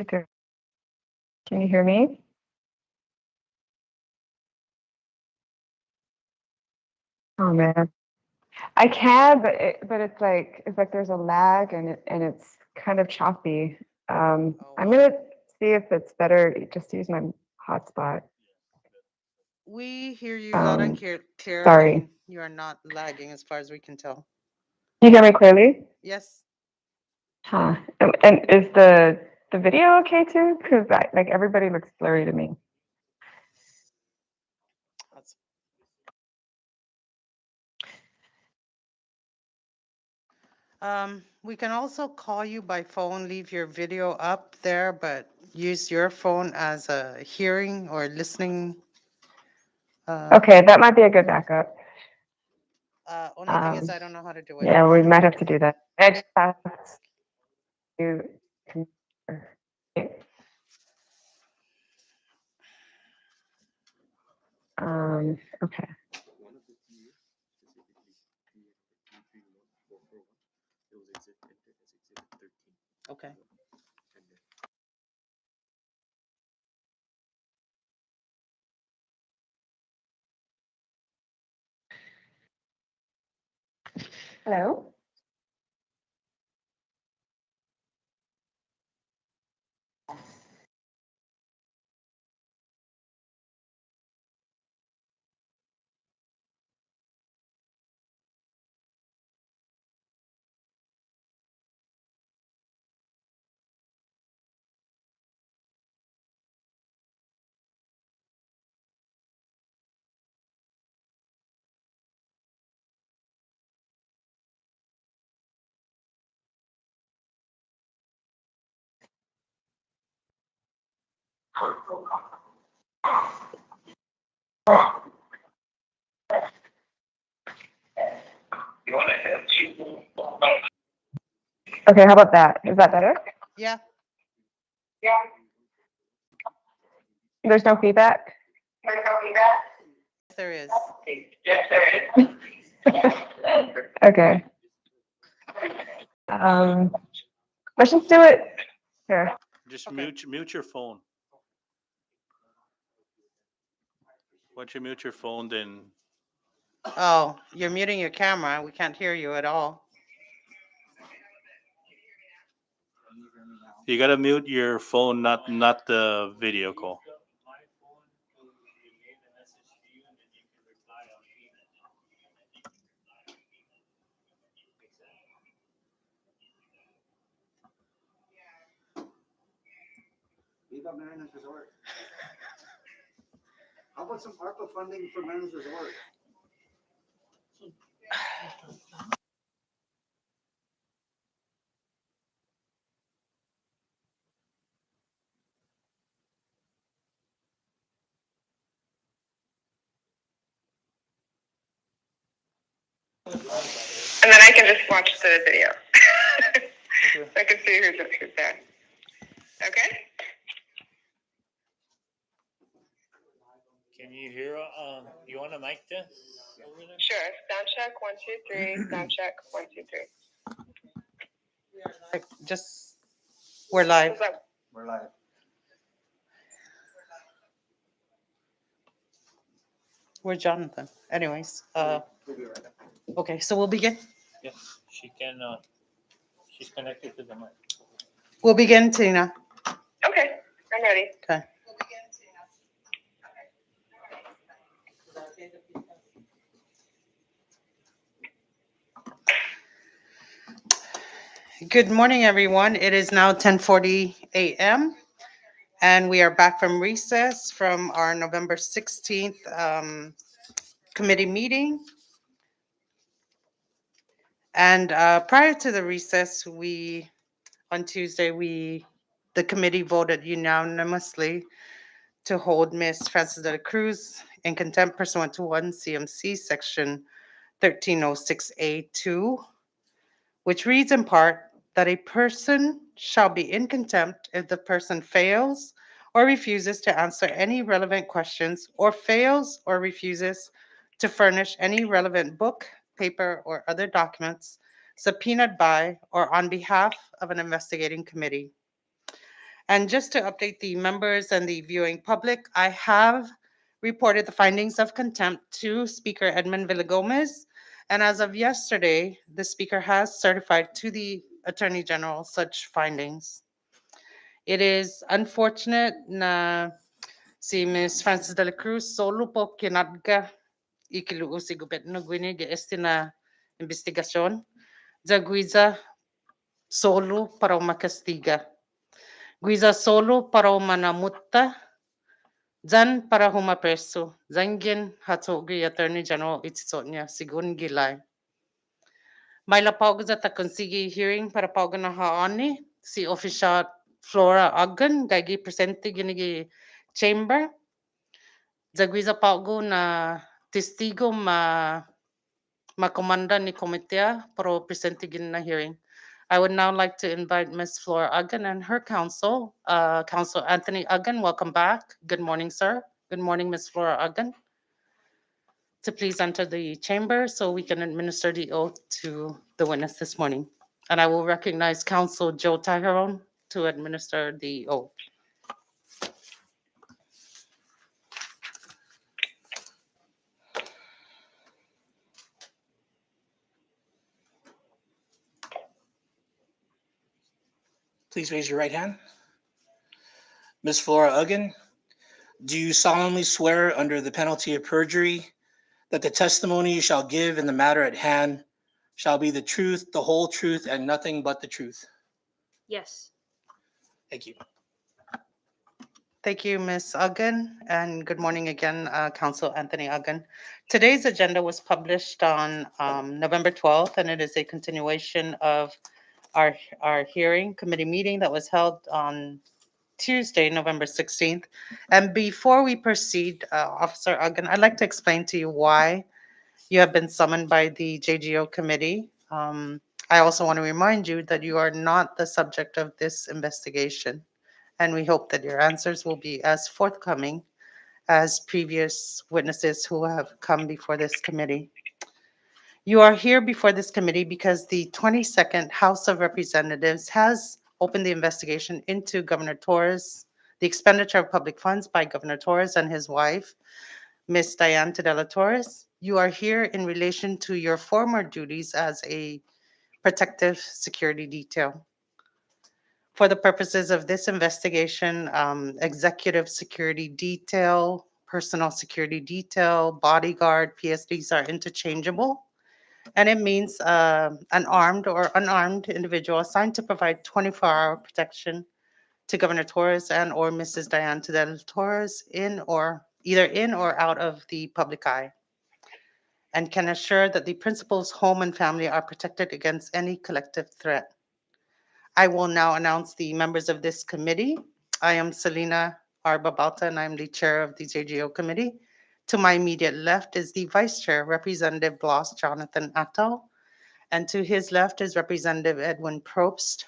Can you hear me? Oh man, I can, but it's like there's a lag and it's kind of choppy. Oh, I'm wow. gonna see if it's better just to use my hotspot. We hear you loud and Um, clear, Sorry. and you are not lagging as far as we can tell. Can you hear me clearly? Yes. Huh. And is the video okay too? Because like everybody looks blurry to me. That's, we can also call you by phone, leave your video up there, but use your phone as a hearing or listening. Okay, that might be a good backup. Only thing is, Um, I don't know how to do it. yeah, we might have to do that. I just have to. Okay. Okay. Hello. Okay, how about that? Is that better? Yeah. There's no feedback? There is. Okay. Um, let's just do it here. Just Okay. mute your phone. Once you mute your phone, then Oh, you're muting your camera. We can't hear you at all. you gotta mute your phone, not the video call. Viva Mariners Resort. How about some ARPA funding for Mariners Resort? And then I can just watch the video. Okay. I can see who's there. Okay? Can you hear? You want to mic this over there? Sure. Sound check, 1, 2, 3. Sound check, 1, 2, 3. Like, just, we're live. What's up? We're live. We're Jonathan. Anyways, We'll be right back. okay, so we'll begin. Yes, she can. She's connected to the mic. We'll begin, Tina. Okay, I'm ready. Okay. Good morning, everyone. It is now 10:40 a.m. and we are back from recess from our November 16th committee meeting. And prior to the recess, on Tuesday, the committee voted unanimously to hold Miss Frances de la Cruz in contempt pursuant to 1 CMC Section 1306A2, which reads in part that a person shall be in contempt if the person fails or refuses to answer any relevant questions or fails or refuses to furnish any relevant book, paper, or other documents subpoenaed by or on behalf of an investigating committee. And just to update the members and the viewing public, I have reported the findings of contempt to Speaker Edmund Villagomez. And as of yesterday, the Speaker has certified to the Attorney General such findings. It is unfortunate na si Ms. Francis de la Cruz solo po kinadga ikiluo si gobyerno gwini este na investigasyon. Jagwiza solo para makastiga. Guiza solo para manamutta. Jan para humapreso. Zangin hatogi Attorney General itsonya sigun gilay. May lapawag sa takonsigi hearing para pawag na haani si Official Flora Agan gagi presente ginigi chamber. Jagwiza pawag na testigo makomanda ni komitea pro presente gin na hearing. I would now like to invite Ms. Flora Uggan and her counsel, Counsel Anthony Uggan. Welcome back. Good morning, sir. Good morning, Ms. Flora Uggan. To please enter the chamber so we can administer the oath to the witness this morning. And I will recognize Counsel Joe Tyrone to administer the oath. Please raise your right hand. Ms. Flora Uggan, do you solemnly swear under the penalty of perjury that the testimony you shall give in the matter at hand shall be the truth, the whole truth, and nothing but the truth? Yes. Thank you. Thank you, Ms. Uggan, and good morning again, Counsel Anthony Uggan. Today's agenda was published on November 12th, and it is a continuation of our hearing committee meeting that was held on Tuesday, November 16th. And before we proceed, Officer Uggan, I'd like to explain to you why you have been summoned by the JGO committee. I also want to remind you that you are not the subject of this investigation, and we hope that your answers will be as forthcoming as previous witnesses who have come before this committee. You are here before this committee because the 22nd House of Representatives has opened the investigation into Governor Torres, the expenditure of public funds by Governor Torres and his wife, Ms. Diane Tadella Torres. You are here in relation to your former duties as a protective security detail. For the purposes of this investigation, executive security detail, personal security detail, bodyguard, PSDs are interchangeable. And it means an armed or unarmed individual assigned to provide 24-hour protection to Governor Torres and or Mrs. Diane Tadella Torres either in or out of the public eye, and can assure that the principal's home and family are protected against any collective threat. I will now announce the members of this committee. I am Selena Arbabalta, and I'm the chair of the JGO committee. To my immediate left is the vice chair, Representative Blas Jonathan Attal, and to his left is Representative Edwin Probst.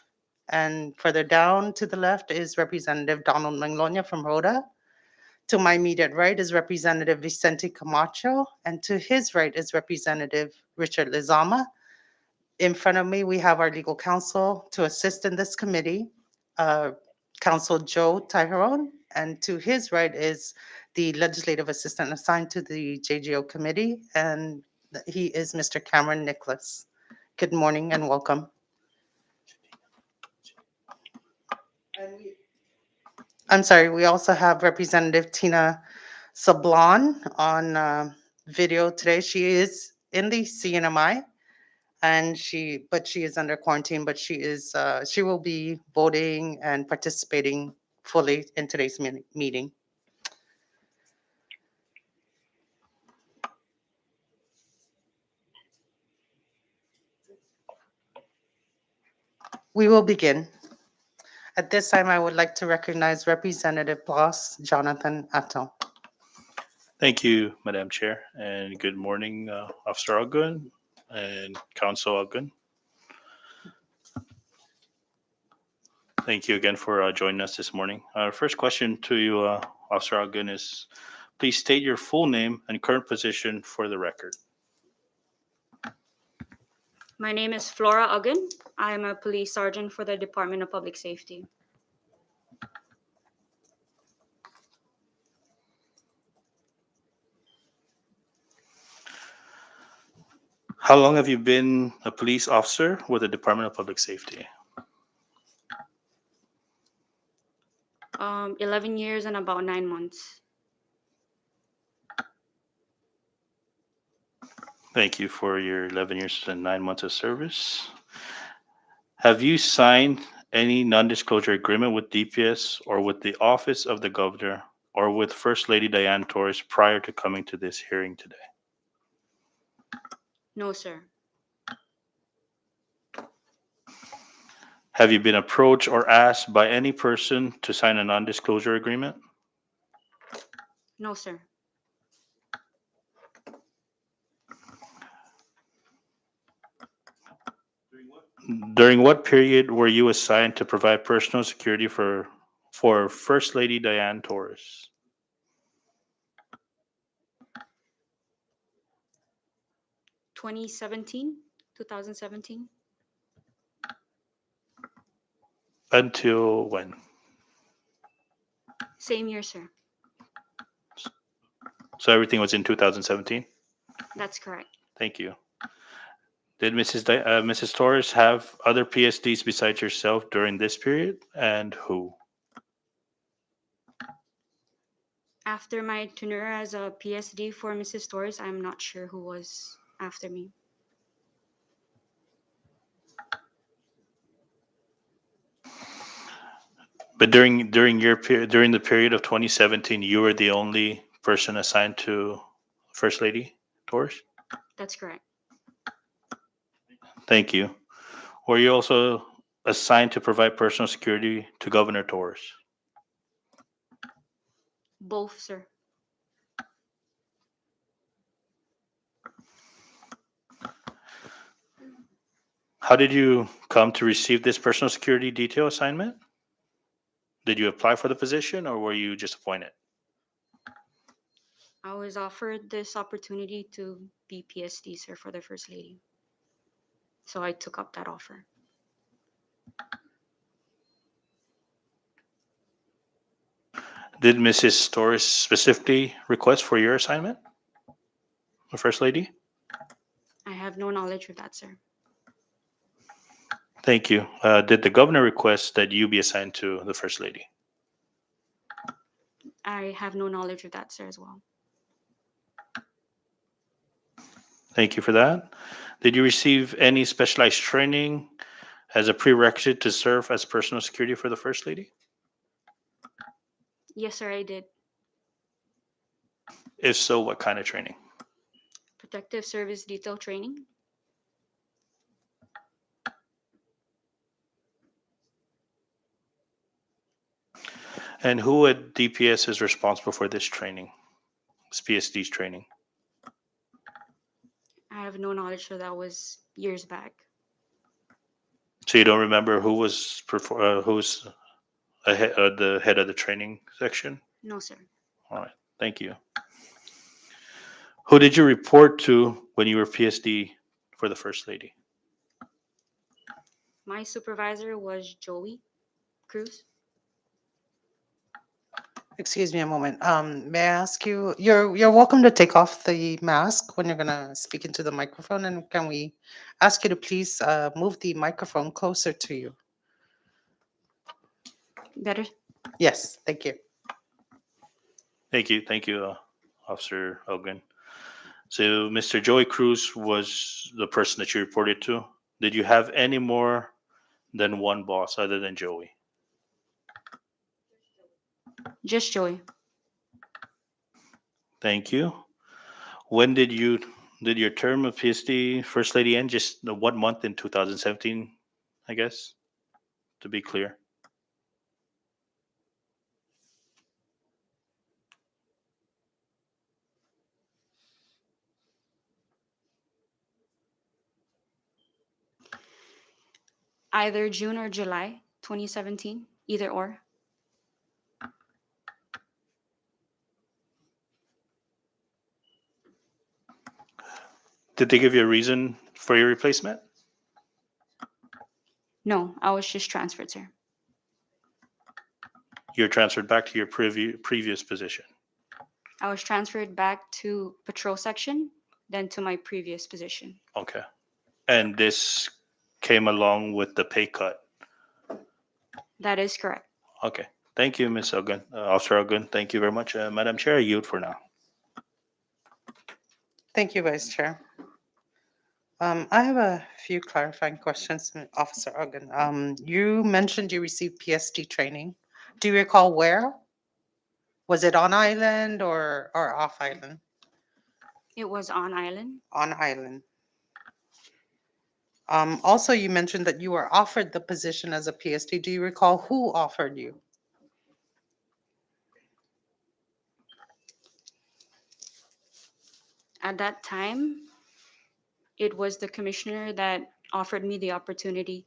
And further down to the left is Representative Donald Manglonia from Rhoda. To my immediate right is Representative Vicente Camacho, and to his right is Representative Richard Lizama. In front of me, we have our legal counsel to assist in this committee, Counsel Joe Tyrone, and to his right is the legislative assistant assigned to the JGO committee, and he is Mr. Cameron Nicholas. Good morning and welcome. I'm sorry, we also have Representative Tina Sablon on video today. She is in the CNMI, and she is under quarantine, but she will be voting and participating fully in today's meeting. We will begin. At this time, I would like to recognize Representative Blas Jonathan Attal. Thank you, Madam Chair, and good morning, Officer Oggun and Council Oggun. Thank you again for joining us this morning. Our first question to you, Officer Oggun, is please state your full name and current position for the record. My name is Flora Uggan. I am a police sergeant for the Department of Public Safety. How long have you been a police officer with the Department of Public Safety? 11 years and about 9 months. Thank you for your 11 years and 9 months of service. Have you signed any non-disclosure agreement with DPS or with the Office of the Governor or with First Lady Diane Torres prior to coming to this hearing today? No, sir. Have you been approached or asked by any person to sign a non-disclosure agreement? No, sir. During what period were you assigned to provide personal security for First Lady Diane Torres? 2017. Until when? Same year, sir. So everything was in 2017? That's correct. Thank you. Did Mrs. Torres have other PSDs besides yourself during this period, and who? After my tenure as a PSD for Mrs. Torres, I'm not sure who was after me. But during the period of 2017, you were the only person assigned to First Lady Torres? That's correct. Thank you. Were you also assigned to provide personal security to Governor Torres? Both, sir. How did you come to receive this personal security detail assignment? Did you apply for the position or were you just appointed? I was offered this opportunity to be PSD, sir, for the First Lady. So I took up that offer. Did Mrs. Torres specifically request for your assignment, the First Lady? I have no knowledge of that, sir. Thank you. Did the governor request that you be assigned to the First Lady? I have no knowledge of that, sir, as well. Thank you for that. Did you receive any specialized training as a prerequisite to serve as personal security for the First Lady? Yes, sir, I did. If so, what kind of training? Protective service detail training. And who at DPS is responsible for this training, this PSD's training? I have no knowledge, so that was years back. So you don't remember who's the head of the training section? No, sir. All right, thank you. Who did you report to when you were PSD for the First Lady? My supervisor was Joey Cruz. Excuse me a moment. May I ask you, you're welcome to take off the mask when you're gonna speak into the microphone, and can we ask you to please move the microphone closer to you? Better? Yes, thank you. Thank you, Officer Elgin. So Mr. Joey Cruz was the person that you reported to. Did you have any more than one boss other than Joey? Just Joey. Thank you. When did your term of PSD First Lady end? Just what month in 2017, I guess, to be clear. Either June or July 2017, either or. Did they give you a reason for your replacement? No, I was just transferred, sir. You're transferred back to your previous position. I was transferred back to patrol section than to my previous position. Okay. And this came along with the pay cut. That is correct. Okay. Thank you, Ms. Ogun. Officer Ogun, thank you very much. Madam Chair, I yield for now. Thank you, Vice Chair. I have a few clarifying questions, Officer Ogden. You mentioned you received PSD training. Do you recall where? Was it on island or off island? It was on island. On island. Also, you mentioned that you were offered the position as a PSD. Do you recall who offered you? At that time, it was the commissioner that offered me the opportunity.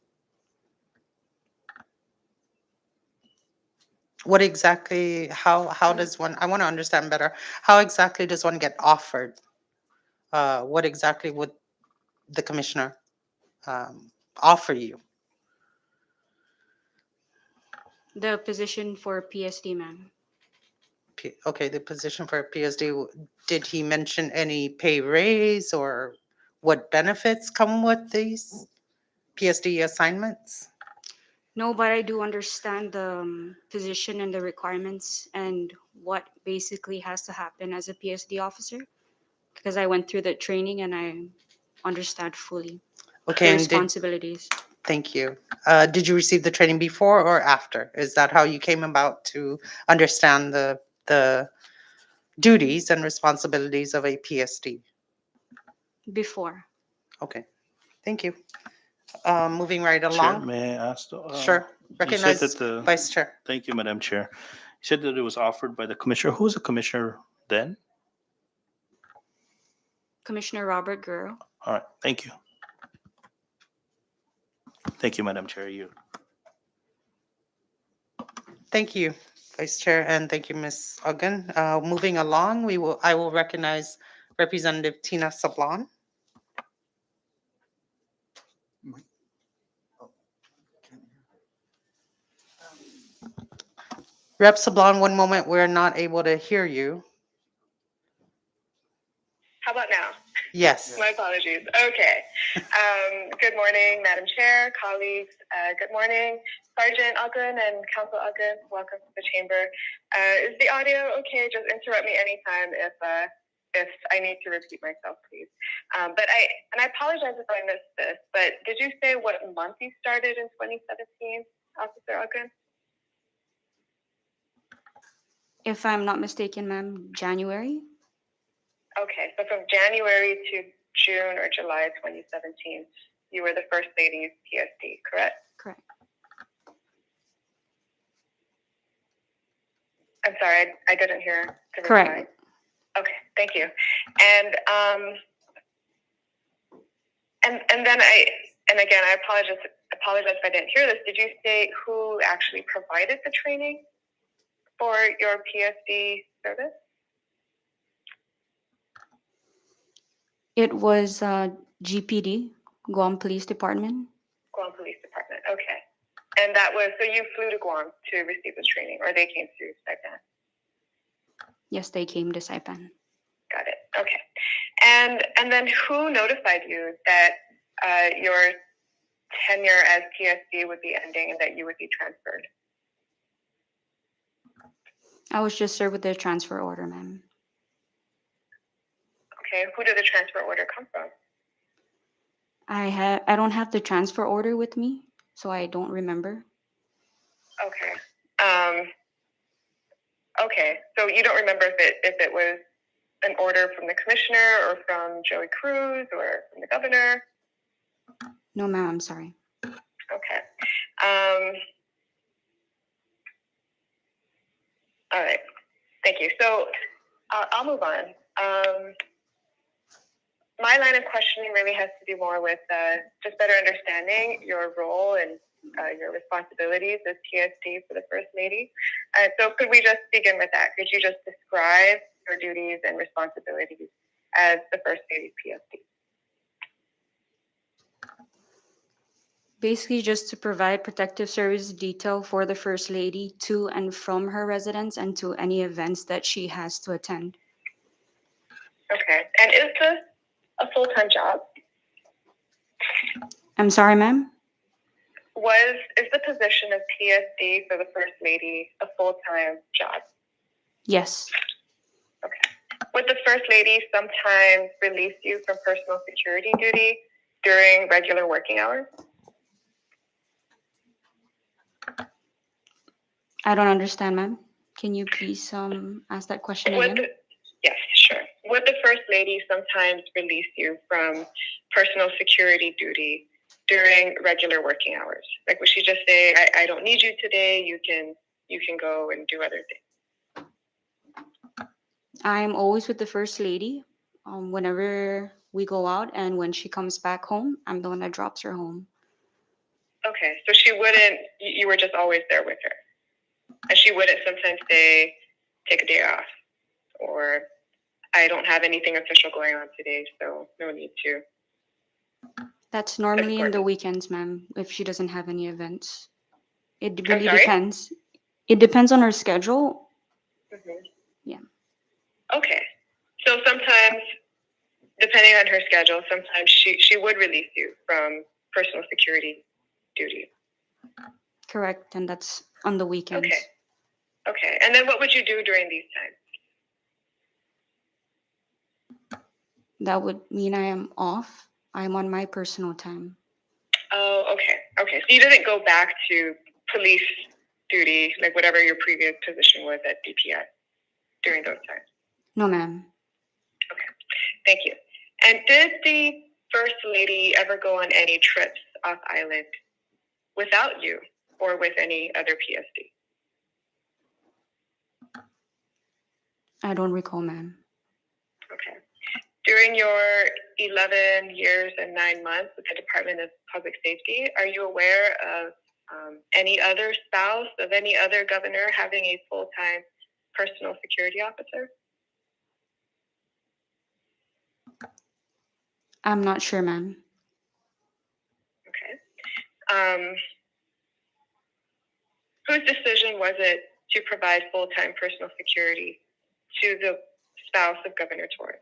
What exactly, how does one, I want to understand better, how exactly does one get offered? What exactly would the commissioner offer you? The position for PSD, ma'am. Okay, the position for a PSD, did he mention any pay raise or what benefits come with these PSD assignments? No, but I do understand the position and the requirements and what basically has to happen as a PSD officer because I went through the training and I understand fully Okay, the and responsibilities. thank you. Did you receive the training before or after? Is that how you came about to understand the duties and responsibilities of a PSD? Before. Okay, thank you. Moving right Chair, along. may I ask? Sure. You said Recognize that the, Vice Chair. thank you, Madam Chair. You said that it was offered by the commissioner. Who's the commissioner then? Commissioner Robert Guerrero. All right, thank you. Thank you, Madam Chair. You. Thank you, Vice Chair, and thank you, Ms. Ogden. Moving along, I will recognize Representative Tina Sablan. Rep. Sablan, one moment, we're not able to hear you. How about now? Yes. My apologies. Okay. Good morning, Madam Chair, colleagues. Good morning, Sergeant Ogden and Council Ogden. Welcome to the chamber. Is the audio okay? Just interrupt me anytime if I need to repeat myself, please. But I apologize if I missed this, but did you say what month you started in 2017, Officer Ogden? If I'm not mistaken, ma'am, January. Okay, so from January to June or July 2017, you were the First Lady's PSD, correct? Correct. I'm sorry, I didn't hear the reply. Correct. Okay, thank you. And then again, I apologize if I didn't hear this. Did you say who actually provided the training for your PSD service? It was GPD, Guam Police Department. Guam Police Department, okay. And that was, so you flew to Guam to receive this training, or they came to Saipan? Yes, they came to Saipan. Got it, okay. And then who notified you that your tenure as PSD would be ending and that you would be transferred? I was just served with the transfer order, ma'am. Okay, who did the transfer order come from? I don't have the transfer order with me, so I don't remember. Okay. Okay, so you don't remember if it was an order from the commissioner or from Joey Cruz or from the governor? No, ma'am, I'm sorry. Okay. All right. Thank you. So I'll move on. My line of questioning really has to do more with just better understanding your role and your responsibilities as PSD for the First Lady. So could we just begin with that? Could you just describe your duties and responsibilities as the First Lady's PSD? Basically, just to provide protective service detail for the First Lady to and from her residence and to any events that she has to attend. Okay. And is this a full-time job? I'm sorry, ma'am. Is the position of PSD for the First Lady a full-time job? Yes. Would the First Lady sometimes release you from personal security duty during regular working hours? I don't understand, ma'am. Can you please ask that question again? Yes, sure. Would the First Lady sometimes release you from personal security duty during regular working hours? Like, would she just say, I don't need you today, you can go and do other things? I'm always with the First Lady. Whenever we go out and when she comes back home, I'm the one that drops her home. Okay, so she wouldn't, you were just always there with her. And she wouldn't sometimes say, take a day off, or I don't have anything official going on today, so no need to. That's normally in the Important. weekends, ma'am, if she doesn't have any events. It I'm really sorry? depends. It depends on her schedule. Mhm. Yeah. Okay, so sometimes, depending on her schedule, sometimes she would release you from personal security duty. Correct, and that's on the weekends. Okay. Okay, and then what would you do during these times? That would mean I am off. I'm on my personal time. Oh, okay. Okay, so you didn't go back to police duty, like whatever your previous position was at DPS during those times? No, ma'am. Thank you. And did the First Lady ever go on any trips off island without you or with any other PSD? I don't recall, ma'am. Okay. During your 11 years and 9 months with the Department of Public Safety, are you aware of any other spouse of any other governor having a full-time personal security officer? I'm not sure, ma'am. Okay. Whose decision was it to provide full-time personal security to the spouse of Governor Torres?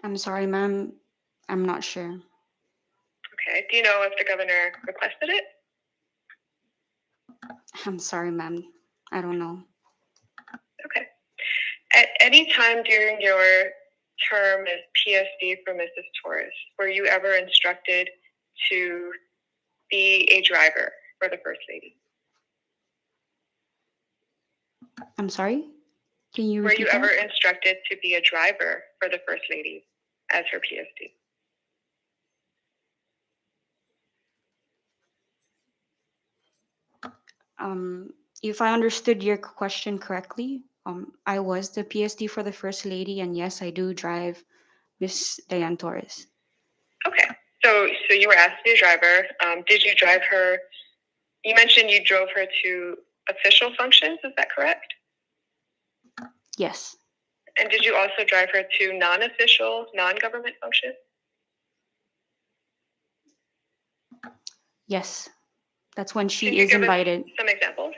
I'm sorry, ma'am. I'm not sure. Okay. Do you know if the governor requested it? I'm sorry, ma'am. I don't know. Okay. At any time during your term as PSD for Mrs. Torres, were you ever instructed to be a driver for the First Lady? I'm sorry? Can you Were repeat you that? ever instructed to be a driver for the First Lady as her PSD? If I understood your question correctly, I was the PSD for the First Lady, and yes, I do drive Miss Diane Torres. Okay. So you were asked to be a driver. Did you drive her? You mentioned you drove her to official functions. Is that correct? Yes. And did you also drive her to non-official, non-government functions? Yes. That's when Could she you is give us invited. some examples?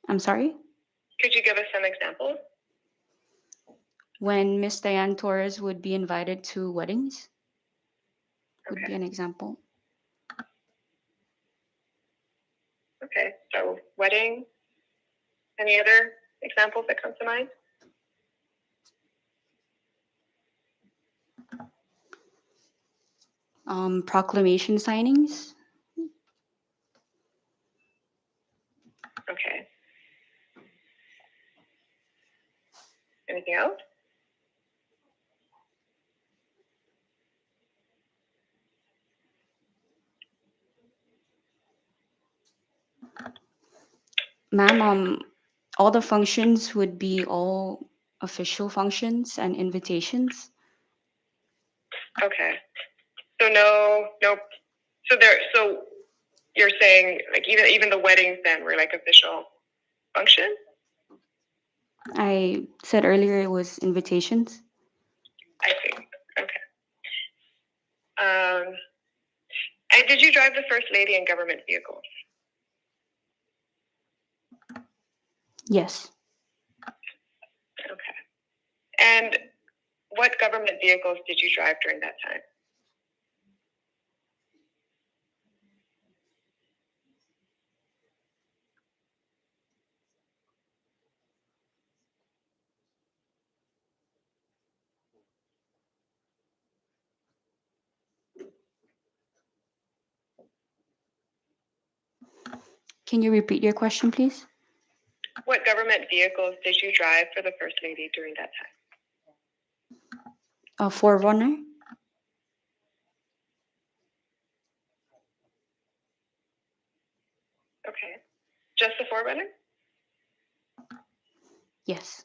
I'm sorry? Could you give us some examples? When Miss Diane Torres would be invited to weddings, would be Okay. an example. Okay. So wedding. Any other examples that come to mind? Proclamation signings. Okay. Anything else? Ma'am, all the functions would be all official functions and invitations. Okay. So no. So you're saying like even the weddings then were like official functions? I said earlier it was invitations. I see. Okay. And did you drive the First Lady in government vehicles? Yes. Okay. And What government vehicles did you drive during that time? Can you repeat your question, please? What government vehicles did you drive for the First Lady during that time? A Forerunner? Okay. Just the Forerunner? Yes.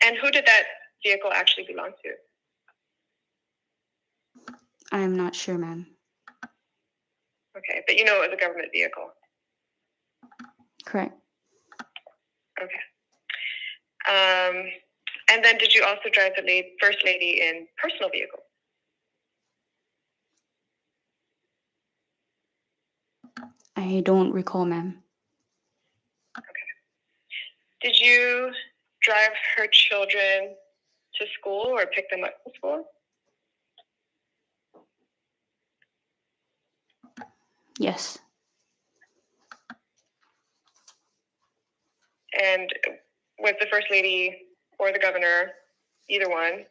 And who did that vehicle actually belong to? I'm not sure, ma'am. Okay, but you know it was a government vehicle. Correct. Okay. And then did you also drive the First Lady in personal vehicle? I don't recall, ma'am. Did you drive her children to school or pick them up from school? Yes. And was the First Lady or the Governor, either one,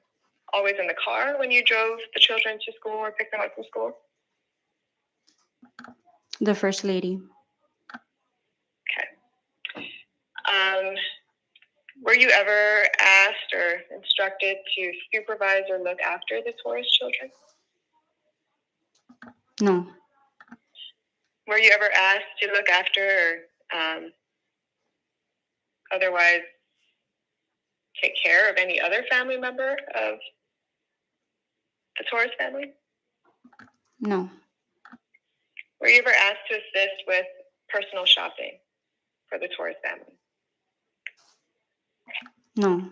always in the car when you drove the children to school or picked them up from school? The First Lady. Okay. Were you ever asked or instructed to supervise or look after the tourist children? No. Were you ever asked to look after or otherwise take care of any other family member of the tourist family? No. Were you ever asked to assist with personal shopping for the tourist family? No.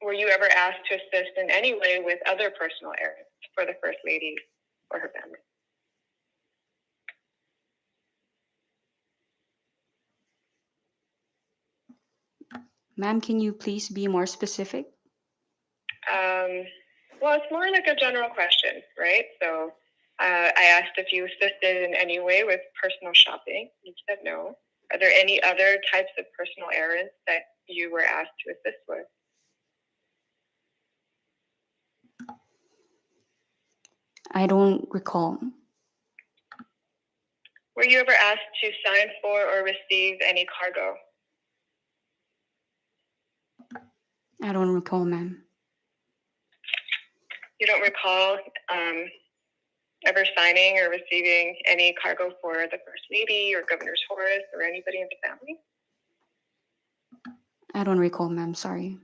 Were you ever asked to assist in any way with other personal errands for the First Lady or her family? Ma'am, can you please be more specific? Well, it's more like a general question, right? So I asked if you assisted in any way with personal shopping. You said no. Are there any other types of personal errands that you were asked to assist with? I don't recall. Were you ever asked to sign for or receive any cargo? I don't recall, ma'am. You don't recall ever signing or receiving any cargo for the First Lady or Governor's Horse or anybody in the family? I don't recall, ma'am. Sorry.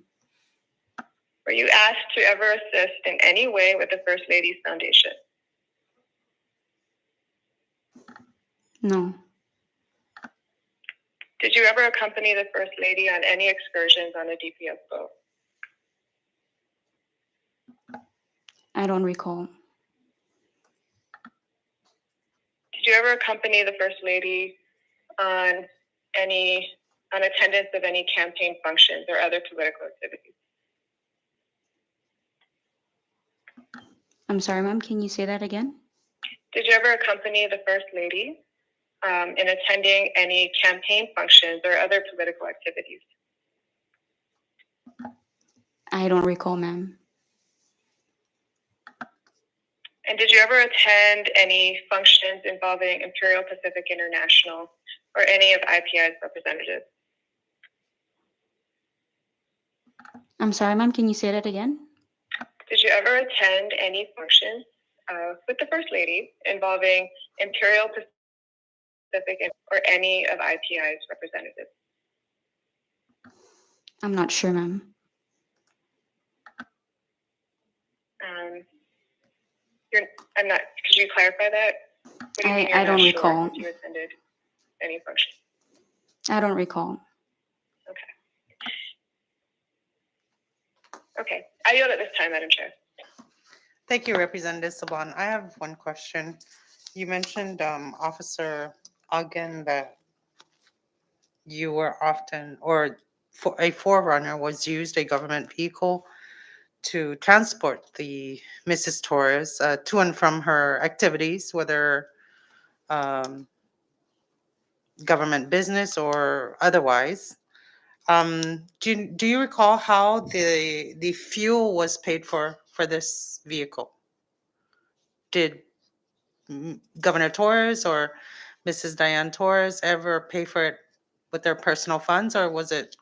Were you asked to ever assist in any way with the First Lady's foundation? No. Did you ever accompany the First Lady on any excursions on a DPS boat? I don't recall. Did you ever accompany the First Lady on attendance of any campaign functions or other political activities? I'm sorry, ma'am. Can you say that again? Did you ever accompany the First Lady in attending any campaign functions or other political activities? I don't recall, ma'am. And did you ever attend any functions involving Imperial Pacific International or any of IPI's representatives? I'm sorry, ma'am. Can you say that again? Did you ever attend any functions with the First Lady involving Imperial Pacific or any of IPI's representatives? I'm not sure, ma'am. I'm not. Could you clarify that? What do you mean you're I don't not sure recall. if you attended any function? I don't recall. Okay. I yield at this time, Madam Chair. Thank you, Representative Saban. I have one question. You mentioned, Officer Ogden, that you were often, or for a forerunner was used, a government vehicle, to transport the Mrs. Torres to and from her activities, whether um, government business or otherwise. Do you recall how the fuel was paid for this vehicle? Did Governor Torres or Mrs. Diane Torres ever pay for it with their personal funds, or was it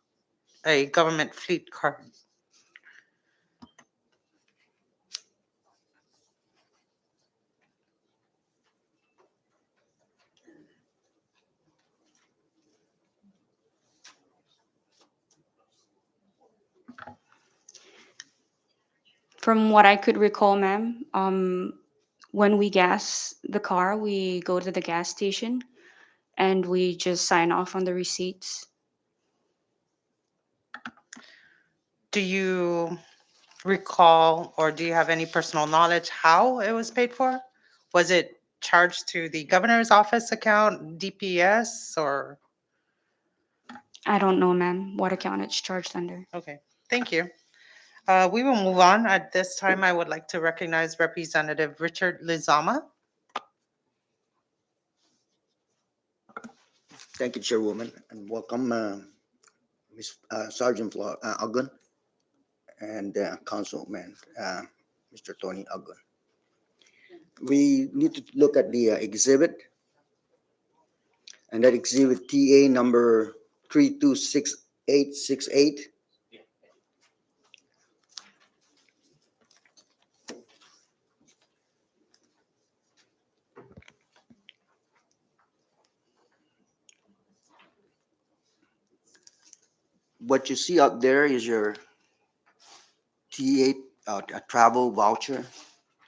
a government fleet card? From what I could recall, ma'am, when we gas the car, we go to the gas station and we just sign off on the receipts. Do you recall, or do you have any personal knowledge how it was paid for? Was it charged to the governor's office account, DPS, or? I don't know, ma'am, what account it's charged under. Okay, thank you. We will move on. At this time, I would like to recognize Representative Richard Lizama. Thank you, Chairwoman, and welcome, Ms. Sergeant Ogden and Councilman Mr. Tony Ogden. We need to look at the exhibit, and that exhibit TA number 326868. What you see up there is your TA a travel voucher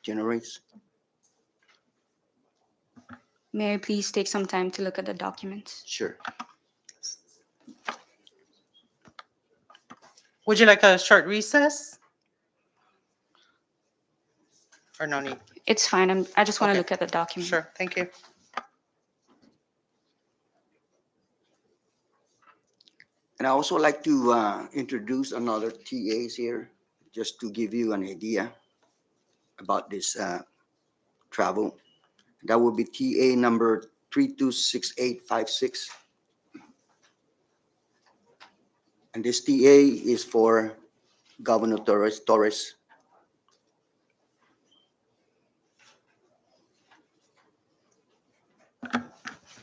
generates. May I please take some time to look at the documents? Sure. Would you like a short recess? Or no need? It's fine. I just want to Okay. look at the document. Sure, thank you. And I also like to introduce another TAs here, just to give you an idea about this travel. That would be TA number 326856. And this TA is for Governor Torres.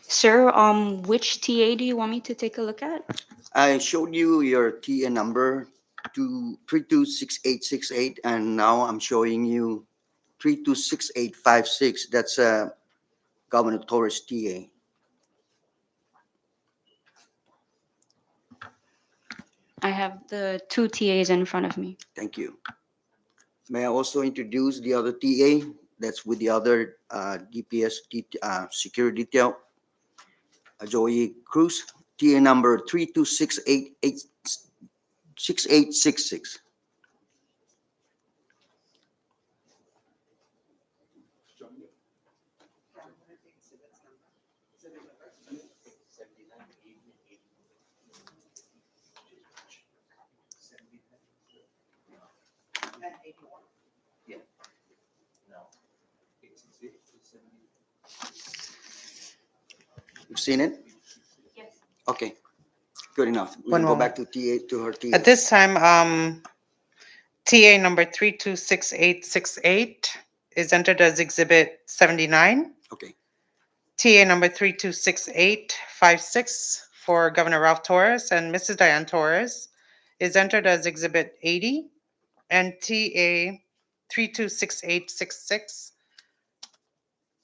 Sir, which TA do you want me to take a look at? I showed you your TA number 326868, and now I'm showing you 326856. That's Governor Torres TA. I have the two TAs in front of me. Thank you. May I also introduce the other TA that's with the other DPS security detail, Joey Cruz, TA number 326866. You've seen it? Yes. Okay, good enough. We One can go moment. back to TA, to her TA. At this time, TA number 326868 is entered as Exhibit 79. Okay, TA number 326856 for Governor Ralph Torres and Mrs. Diane Torres is entered as Exhibit 80. And TA 326866,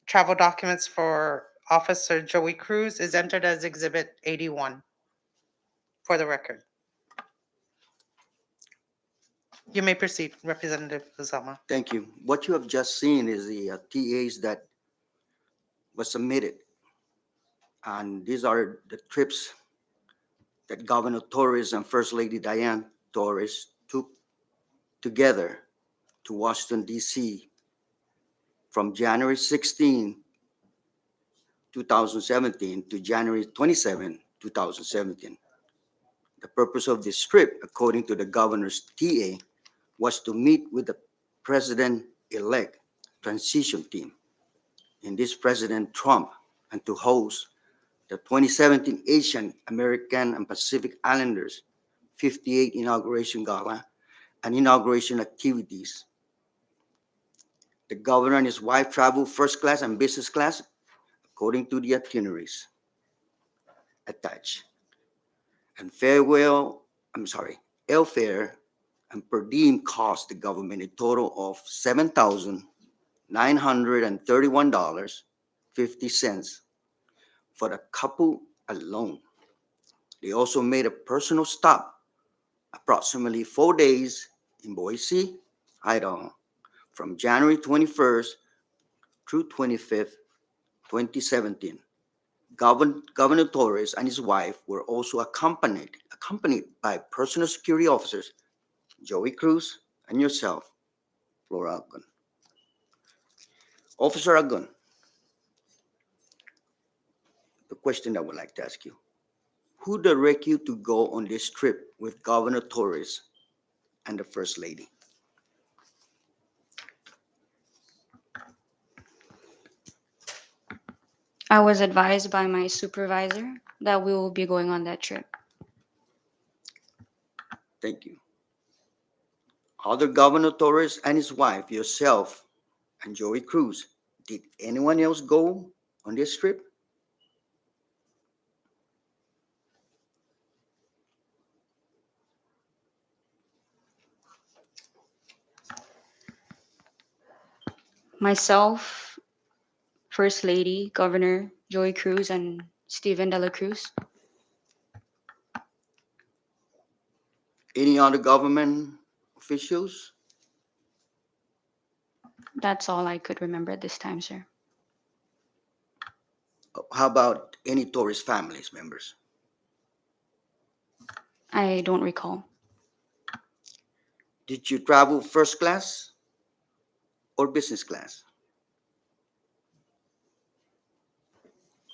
travel documents for Officer Joey Cruz, is entered as Exhibit 81, for the record. You may proceed, Representative Lizama. thank you. What you have just seen is the TAs that was submitted. And these are the trips that Governor Torres and First Lady Diane Torres took together to Washington, D.C. from January 16, 2017 to January 27, 2017. The purpose of this trip, according to the governor's TA, was to meet with the president-elect transition team, in this President Trump, and to host the 2017 Asian American and Pacific Islanders 58 Inauguration Gala and inauguration activities. The governor and his wife traveled first class and business class according to the itineraries attached. And airfare and per diem cost the government a total of $7,931.50 for the couple alone. They also made a personal stop approximately 4 days in Boise, Idaho, from January 21st through 25th, 2017. Governor Torres and his wife were also accompanied by personal security officers, Joey Cruz and yourself, Flora Algon. Officer Algon, the question I would like to ask you, who directed you to go on this trip with Governor Torres and the First Lady? I was advised by my supervisor that we will be going on that trip. Thank you. Other Governor Torres and his wife, yourself, and Joey Cruz, did anyone else go on this trip? Myself, First Lady, Governor Joy Cruz, and Stephen Dela Cruz. Any other government officials? That's all I could remember at this time, sir. How about any Torres families members? I don't recall. Did you travel first class or business class?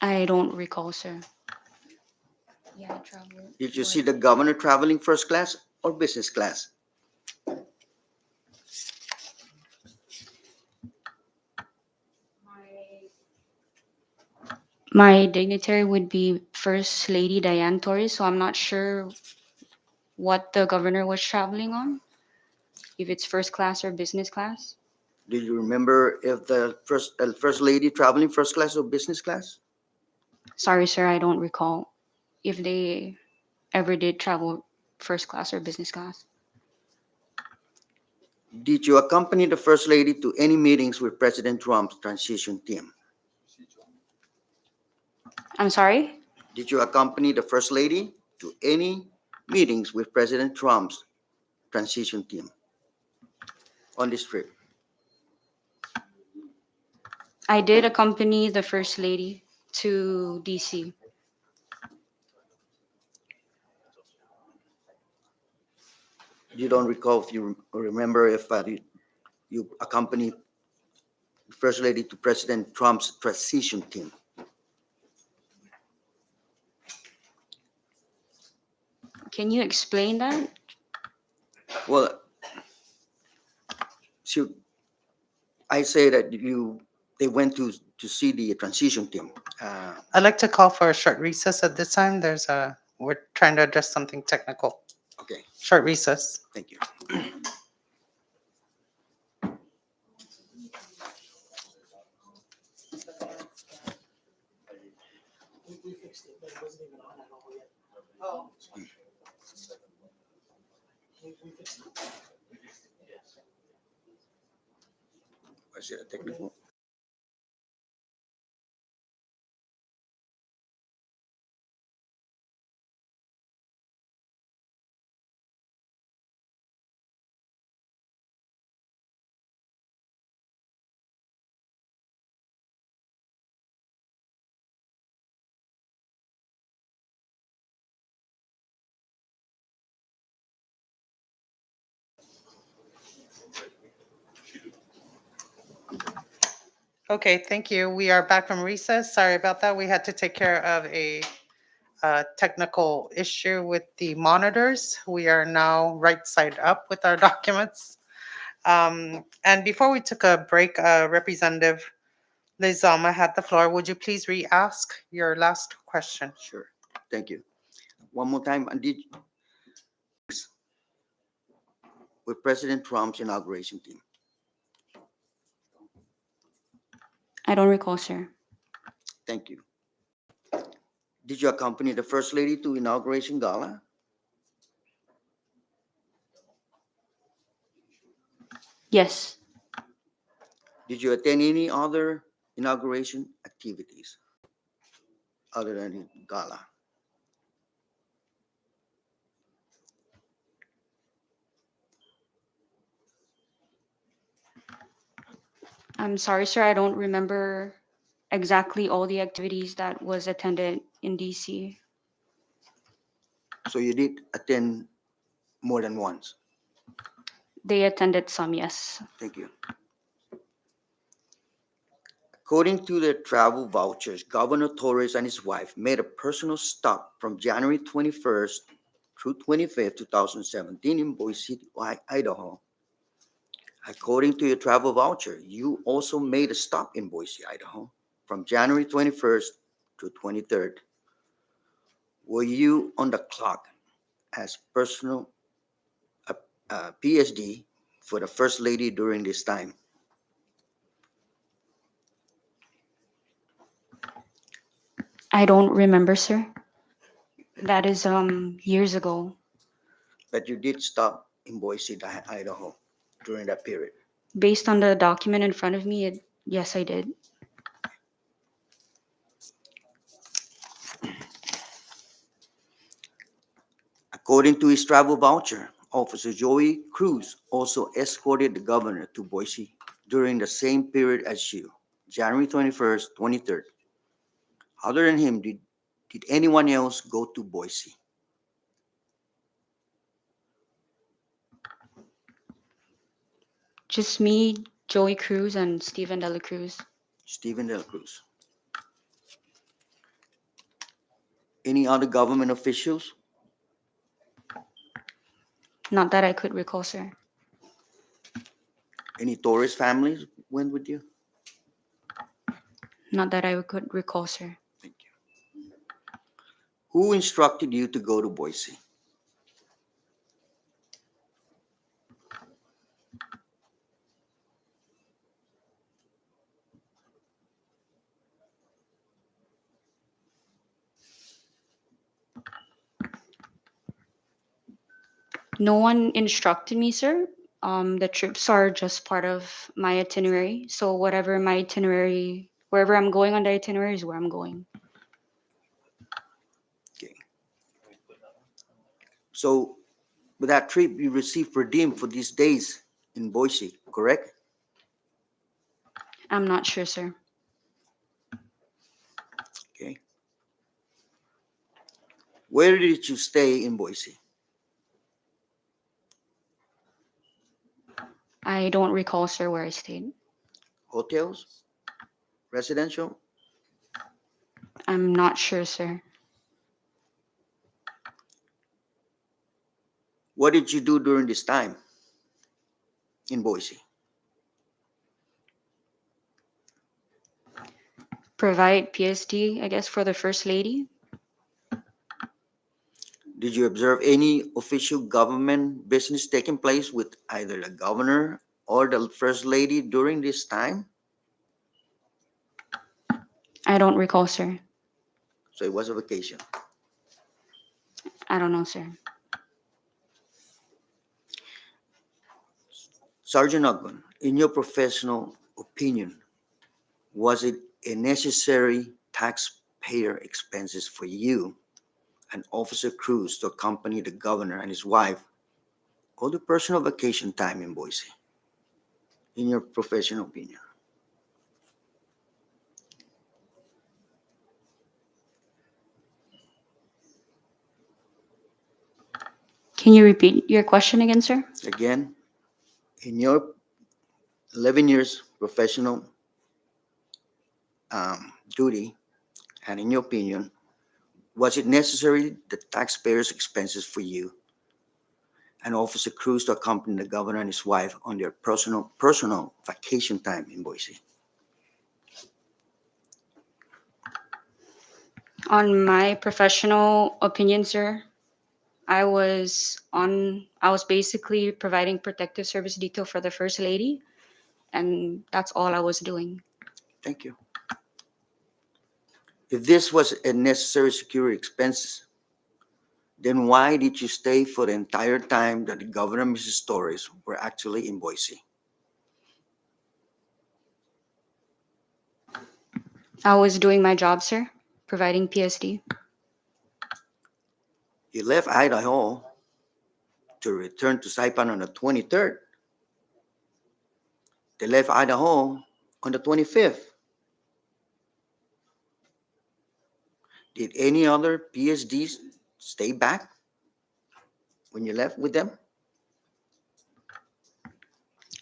I don't recall, sir. Yeah, I traveled. Did you see the governor traveling first class or business class? My dignitary would be First Lady Diane Torres, so I'm not sure what the governor was traveling on, if it's first class or business class. Do you remember if the first lady traveling first class or business class? Sorry, sir, I don't recall if they ever did travel first class or business class. Did you accompany the first lady to any meetings with President Trump's transition team? I'm sorry? Did you accompany the first lady to any meetings with President Trump's transition team on this trip? I did accompany the First Lady to DC. You don't recall if you remember if you accompanied the first lady to President Trump's transition team. Can you explain that? Well, I say that they went to see the transition team. I'd like to call for a short recess at this time. We're trying to address something technical. Okay, Short recess. thank you. Was it a technical? Okay, thank you. We are back from recess. Sorry about that. We had to take care of a a technical issue with the monitors. We are now right side up with our documents. And before we took a break, Representative Lizama had the floor. Would you please re-ask your last question? Sure. Thank you. One more time, and did with President Trump's inauguration team? I don't recall, sir. Thank you. Did you accompany the First Lady to inauguration gala? Yes. Did you attend any other inauguration activities other than the gala? I'm sorry, sir. I don't remember exactly all the activities that was attended in DC. So you did attend more than once. They attended some, yes. Thank you. According to the travel vouchers, Governor Torres and his wife made a personal stop from January 21st through 25th, 2017 in Boise, Idaho. According to your travel voucher, you also made a stop in Boise, Idaho from January 21st to 23rd. Were you on the clock as personal PSD for the First Lady during this time? I don't remember, sir. That is years ago. But you did stop in Boise, Idaho during that period. Based on the document in front of me, yes, I did. According to his travel voucher, Officer Joey Cruz also escorted the governor to Boise during the same period as you, January 21st, 23rd. Other than him, did anyone else go to Boise? Just me, Joey Cruz, and Stephen Dela Cruz. Stephen Del Cruz. Any other government officials? Not that I could recall, sir. Any Torres families went with you? Not that I could recall, sir. Thank you. Who instructed you to go to Boise? No one instructed me, sir. The trips are just part of my itinerary. So whatever my itinerary, wherever I'm going on the itinerary is where I'm going. Okay. So with that trip, you received per diem for these days in Boise, correct? I'm not sure, sir. Okay. Where did you stay in Boise? I don't recall, sir, where I stayed. Hotels? Residential? I'm not sure, sir. What did you do during this time in Boise? Provide PSD, I guess, for the First Lady. Did you observe any official government business taking place with either the governor or the First Lady during this time? I don't recall, sir. So it was a vacation. I don't know, sir. Sergeant Ogden, in your professional opinion, was it a necessary taxpayer expenses for you and Officer Cruz to accompany the governor and his wife or the personal vacation time in Boise? In your professional opinion. Can you repeat your question again, sir? Again, in your 11 years professional duty, and in your opinion, Was it necessary the taxpayers' expenses for you and Officer Cruz to accompany the governor and his wife on their personal vacation time in Boise? On my professional opinion, sir, I was basically providing protective service detail for the First Lady, and that's all I was doing. Thank you. If this was a necessary security expense, then why did you stay for the entire time that the governor and Mrs. Torres were actually in Boise? I was doing my job, sir, providing PSD. You left Idaho to return to Saipan on the 23rd. They left Idaho on the 25th. Did any other PSDs stay back when you left with them?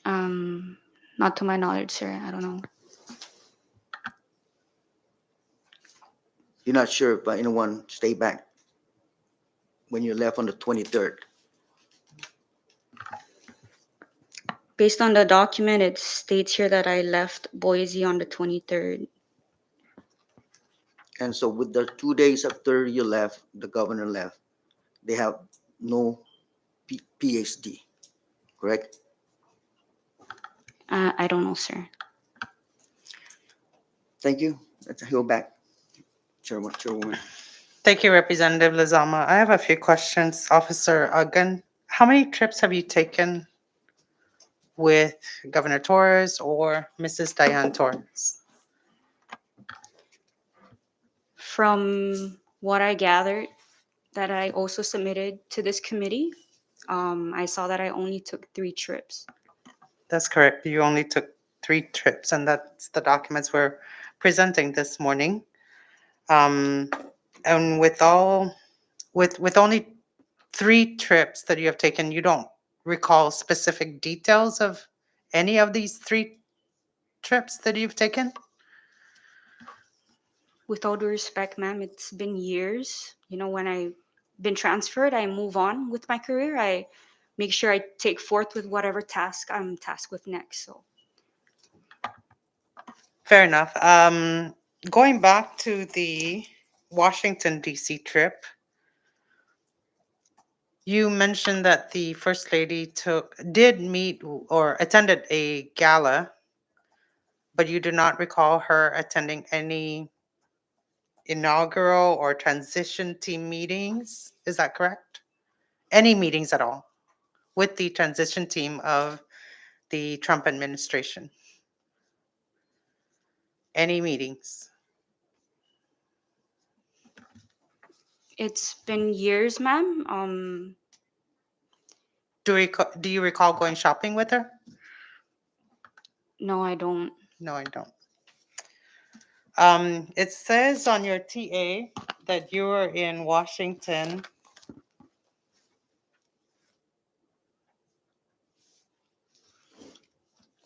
Not to my knowledge, sir. I don't know. You're not sure if anyone stayed back when you left on the 23rd. Based on the document, it states here that I left Boise on the 23rd. And so with the 2 days after you left, the governor left, they have no PSD, correct? I don't know, sir. Thank you. Let's go back. Chairwoman. Thank you, Representative Lizama. I have a few questions. Officer Uggan, how many trips have you taken with Governor Torres or Mrs. Diane Torres? From what I gathered, that I also submitted to this committee, I saw that I only took 3 trips. That's correct. You only took 3 trips, and that's the documents we're presenting this morning. And with only 3 trips that you have taken, you don't recall specific details of any of these 3 trips that you've taken? With all due respect, ma'am, it's been years. You know, when I've been transferred, I move on with my career. I make sure I take forth with whatever task I'm tasked with next. So Fair enough. Going back to the Washington DC trip, you mentioned that the First Lady did meet or attended a gala, but you do not recall her attending any inaugural or transition team meetings. Is that correct? Any meetings at all with the transition team of the Trump administration? Any meetings? it's been years, ma'am. Do you recall going shopping with her? No, I don't. No, I don't. It says on your TA that you were in Washington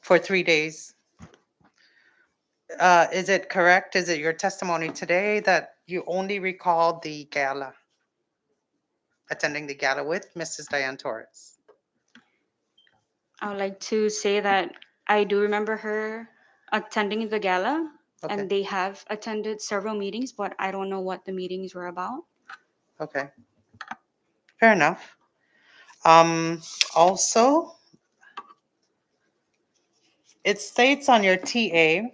for 3 days. Is it correct? Is it your testimony today that you only recall the gala, attending the gala with Mrs. Diane Torres? I would like to say that I do remember her attending the gala, Okay, and they have attended several meetings, but I don't know what the meetings were about. okay. Fair enough. Also, it states on your TA,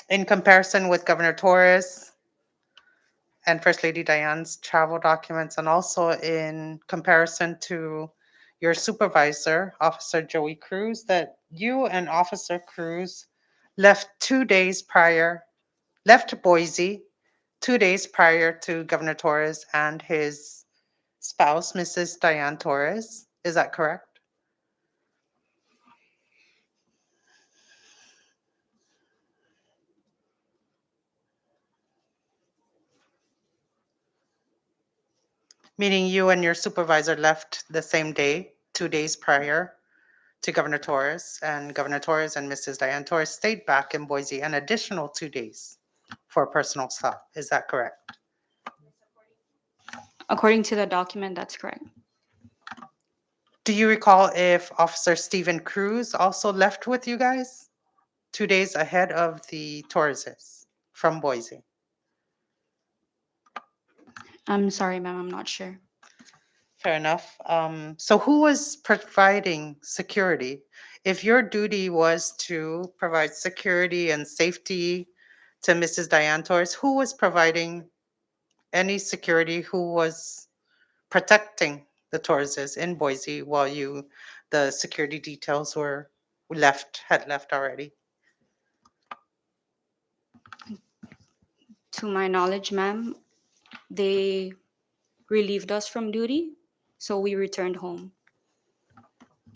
in comparison with Governor Torres and First Lady Diane's travel documents, and also in comparison to your supervisor, Officer Joey Cruz, that you and Officer Cruz left Boise 2 days prior to Governor Torres and his spouse, Mrs. Diane Torres. Is that correct? Meaning you and your supervisor left the same day, 2 days prior to Governor Torres, and Governor Torres and Mrs. Diane Torres stayed back in Boise an additional 2 days for a personal stop. Is that correct? According to the document, that's correct. Do you recall if Officer Stephen Cruz also left with you guys 2 days ahead of the Tauruses from Boise? I'm sorry, ma'am, I'm not sure. Fair enough. So who was providing security? If your duty was to provide security and safety to Mrs. Diane Torres, who was providing any security? Who was protecting the Torreses in Boise while the security details had left already? To my knowledge, ma'am, they relieved us from duty, so we returned home.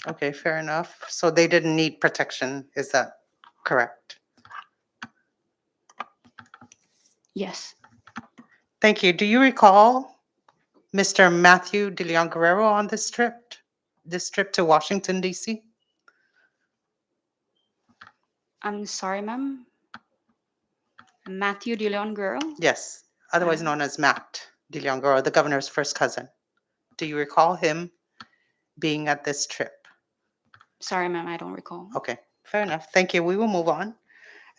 Okay, fair enough. So they didn't need protection, is that correct? Yes. Thank you. Do you recall Mr. Matthew De Leon Guerrero on this trip to Washington, D.C.? I'm sorry, ma'am. Matthew De Leon Guerrero? Yes, otherwise known as Matt De Leon Guerrero, the governor's first cousin. Do you recall him being at this trip? Sorry, ma'am, I don't recall. Okay, fair enough. Thank you. We will move on.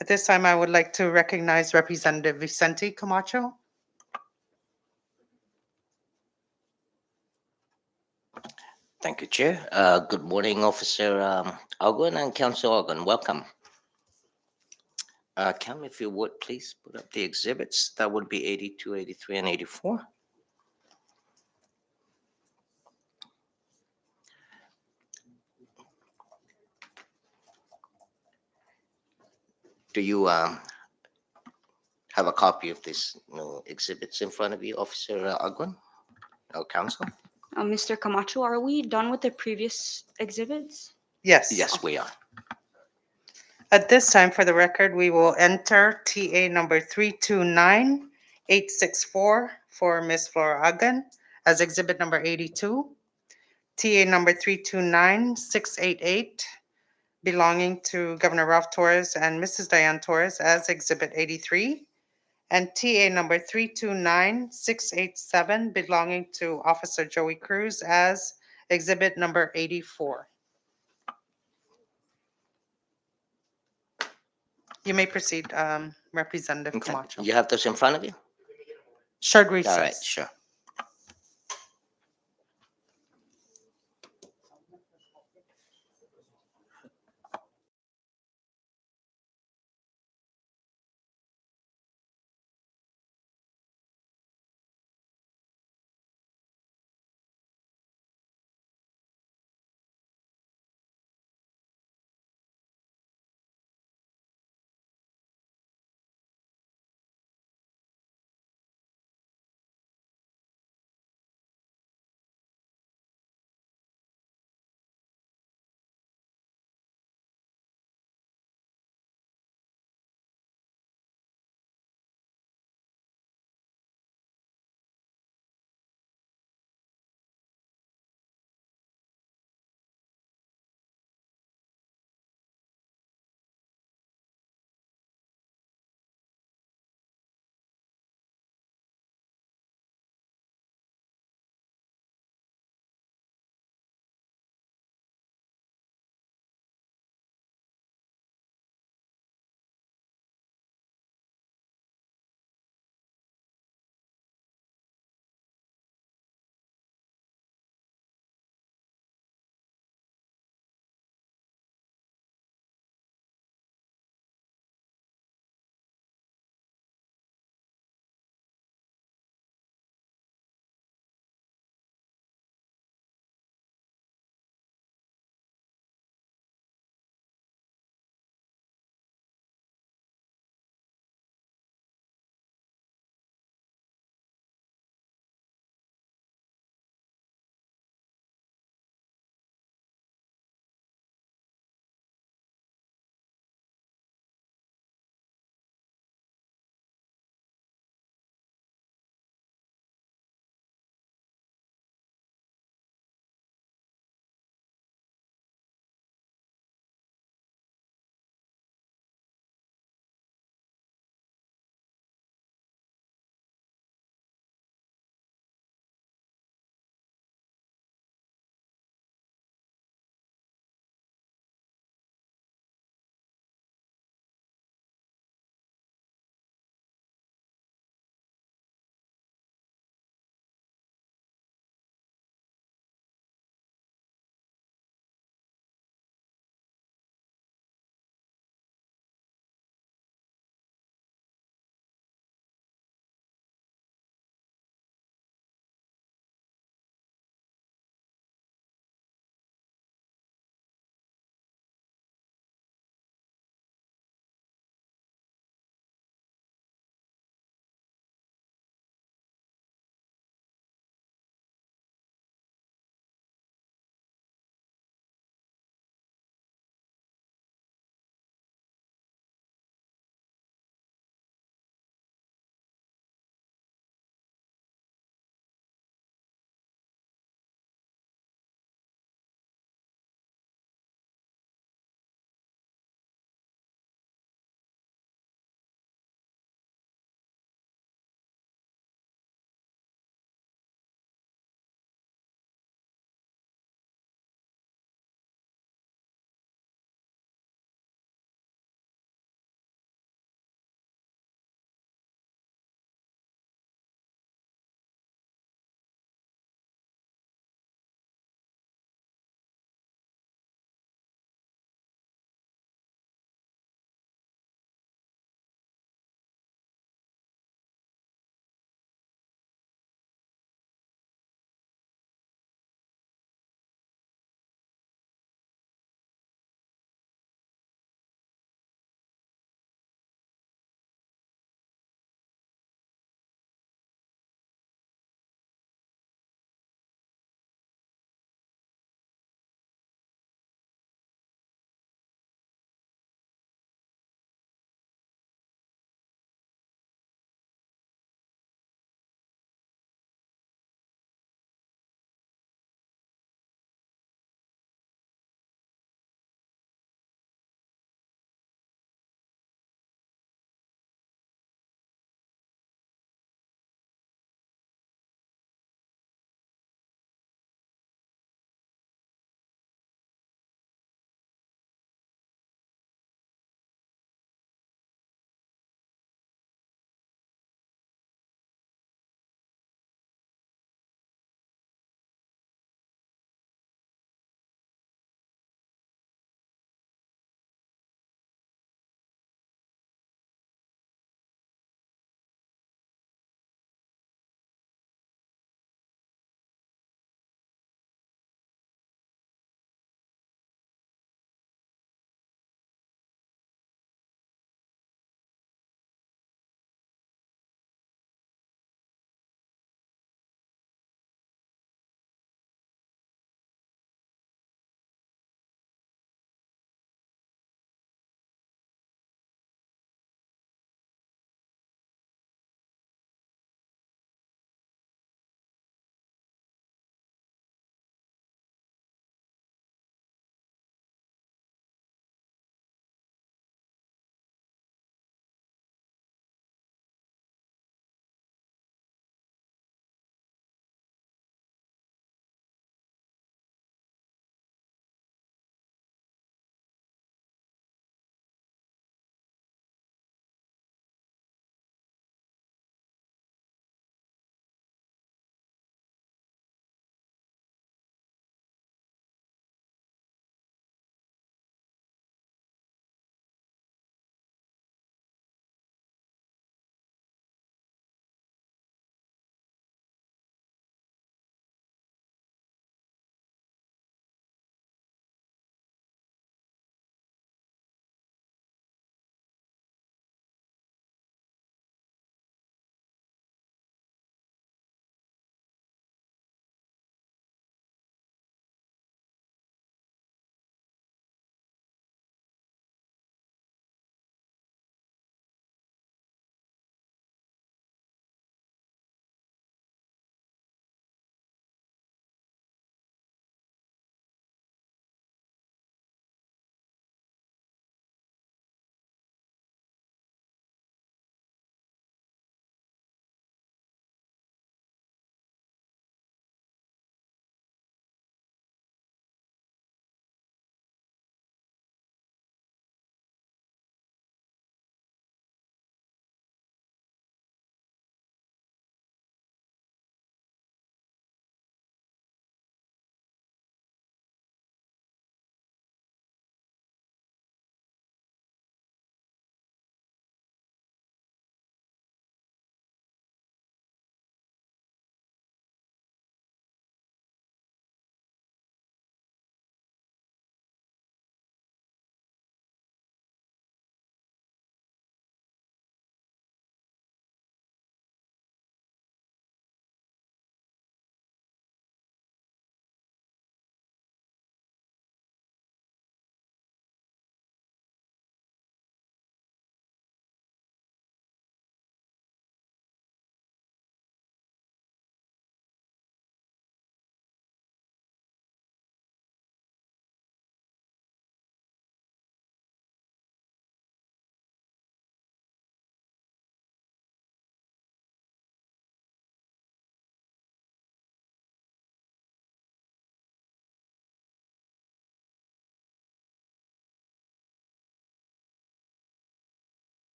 At this time, I would like to recognize Representative Vicente Camacho. Thank you, Chair. Good morning, Officer Algon and Council Algon. Welcome. Cam, if you would, please put up the exhibits. That would be 82, 83, and 84. Do you have a copy of this exhibits in front of you, Officer Algon? Or Council? Mr. Camacho, are we done with the previous exhibits? Yes. Yes, we are. At this time, for the record, we will enter TA number 329864 for Ms. Flora Agan as exhibit number 82. TA number 329688 belonging to Governor Ralph Torres and Mrs. Diane Torres as exhibit 83. And TA number 329687 belonging to Officer Joey Cruz as exhibit number 84. You may proceed, Representative Okay. Camacho. You have those in front of you? Short All right, recess. sure.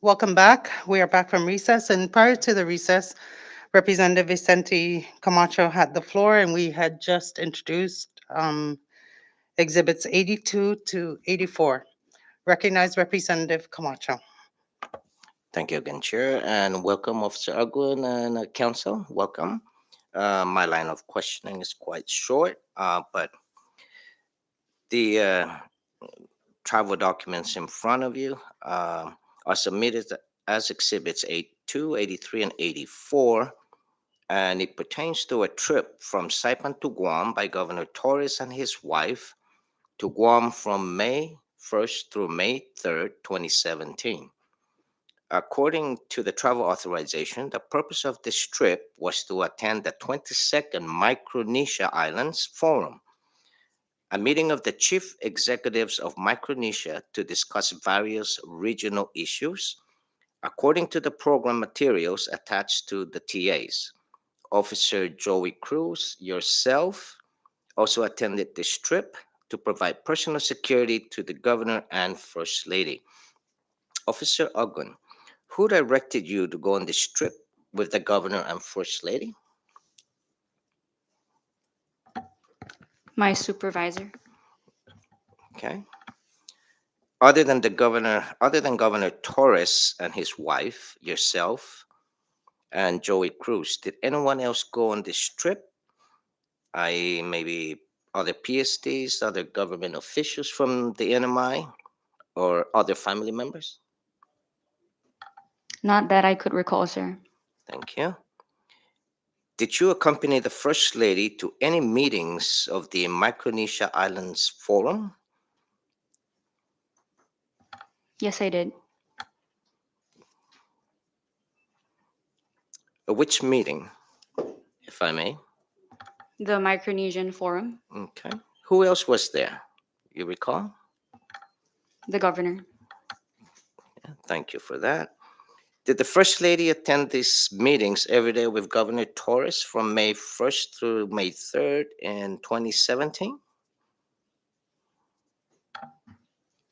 Welcome back. We are back from recess, and prior to the recess, Representative Vicente Camacho had the floor, and we had just introduced exhibits 82 to 84. Recognize Representative Camacho. Thank you again, Chair, and welcome, Officer Agun and Council. Welcome. My line of questioning is quite short, but the travel documents in front of you are submitted as exhibits 82, 83, and 84, and it pertains to a trip from Saipan to Guam by Governor Torres and his wife to Guam from May 1st through May 3rd, 2017. According to the travel authorization, the purpose of this trip was to attend the 22nd Micronesia Islands Forum, a meeting of the chief executives of Micronesia to discuss various regional issues. According to the program materials attached to the TAs, Officer Joey Cruz, yourself, also attended this trip to provide personal security to the governor and first lady. Officer Ogun, who directed you to go on this trip with the governor and first lady? My supervisor. Okay. Other than Governor Torres and his wife, yourself, and Joey Cruz, did anyone else go on this trip? I maybe other PSTs, other government officials from the NMI, or other family members? Not that I could recall, sir. Thank you. Did you accompany the First Lady to any meetings of the Micronesia Islands Forum? Yes, I did. Which meeting, if I may? The Micronesian Forum, Okay. Who else was there? You recall? the governor. Thank you for that. Did the First Lady attend these meetings every day with Governor Torres from May 1st through May 3rd in 2017?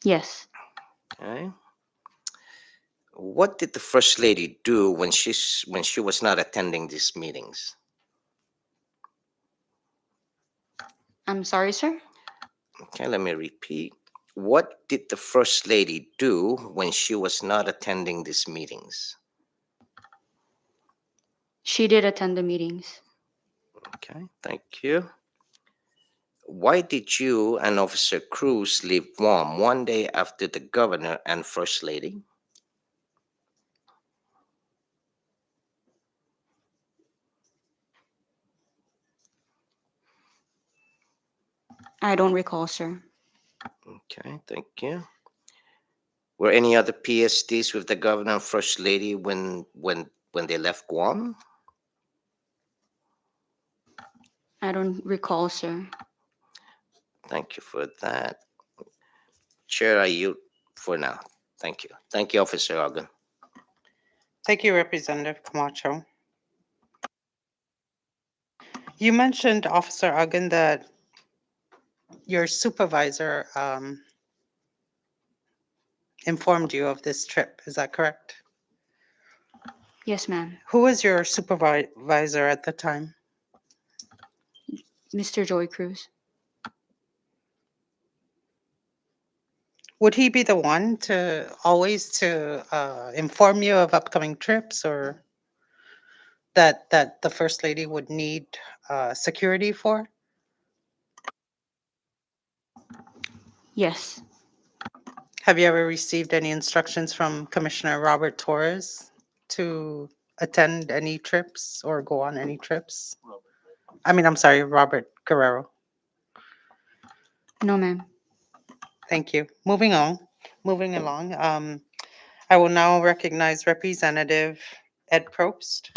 Yes. Okay. What did the First Lady do when she was not attending these meetings? I'm sorry, sir. Okay, let me repeat. What did the First Lady do when she was not attending these meetings? She did attend the meetings. Okay, thank you. Why did you and Officer Cruz leave Guam one day after the governor and First Lady? I don't recall, sir. Okay, thank you. Were any other PSDs with the governor and First Lady when they left Guam? I don't recall, sir. Thank you for that. Chair, I yield for now. Thank you. Thank you, Officer Ogun. Thank you, Representative Camacho. You mentioned, Officer Uggan, that your supervisor informed you of this trip. Is that correct? Yes, ma'am. Who was your supervisor at the time? Mr. Joy Cruz. Would he be the one to always to inform you of upcoming trips, or that the First Lady would need security for? Yes. Have you ever received any instructions from Commissioner Robert Torres to attend any trips or go on any trips? I'm sorry, Robert Guerrero. No, ma'am. Thank you. Moving on, moving along. I will now recognize Representative Ed Probst.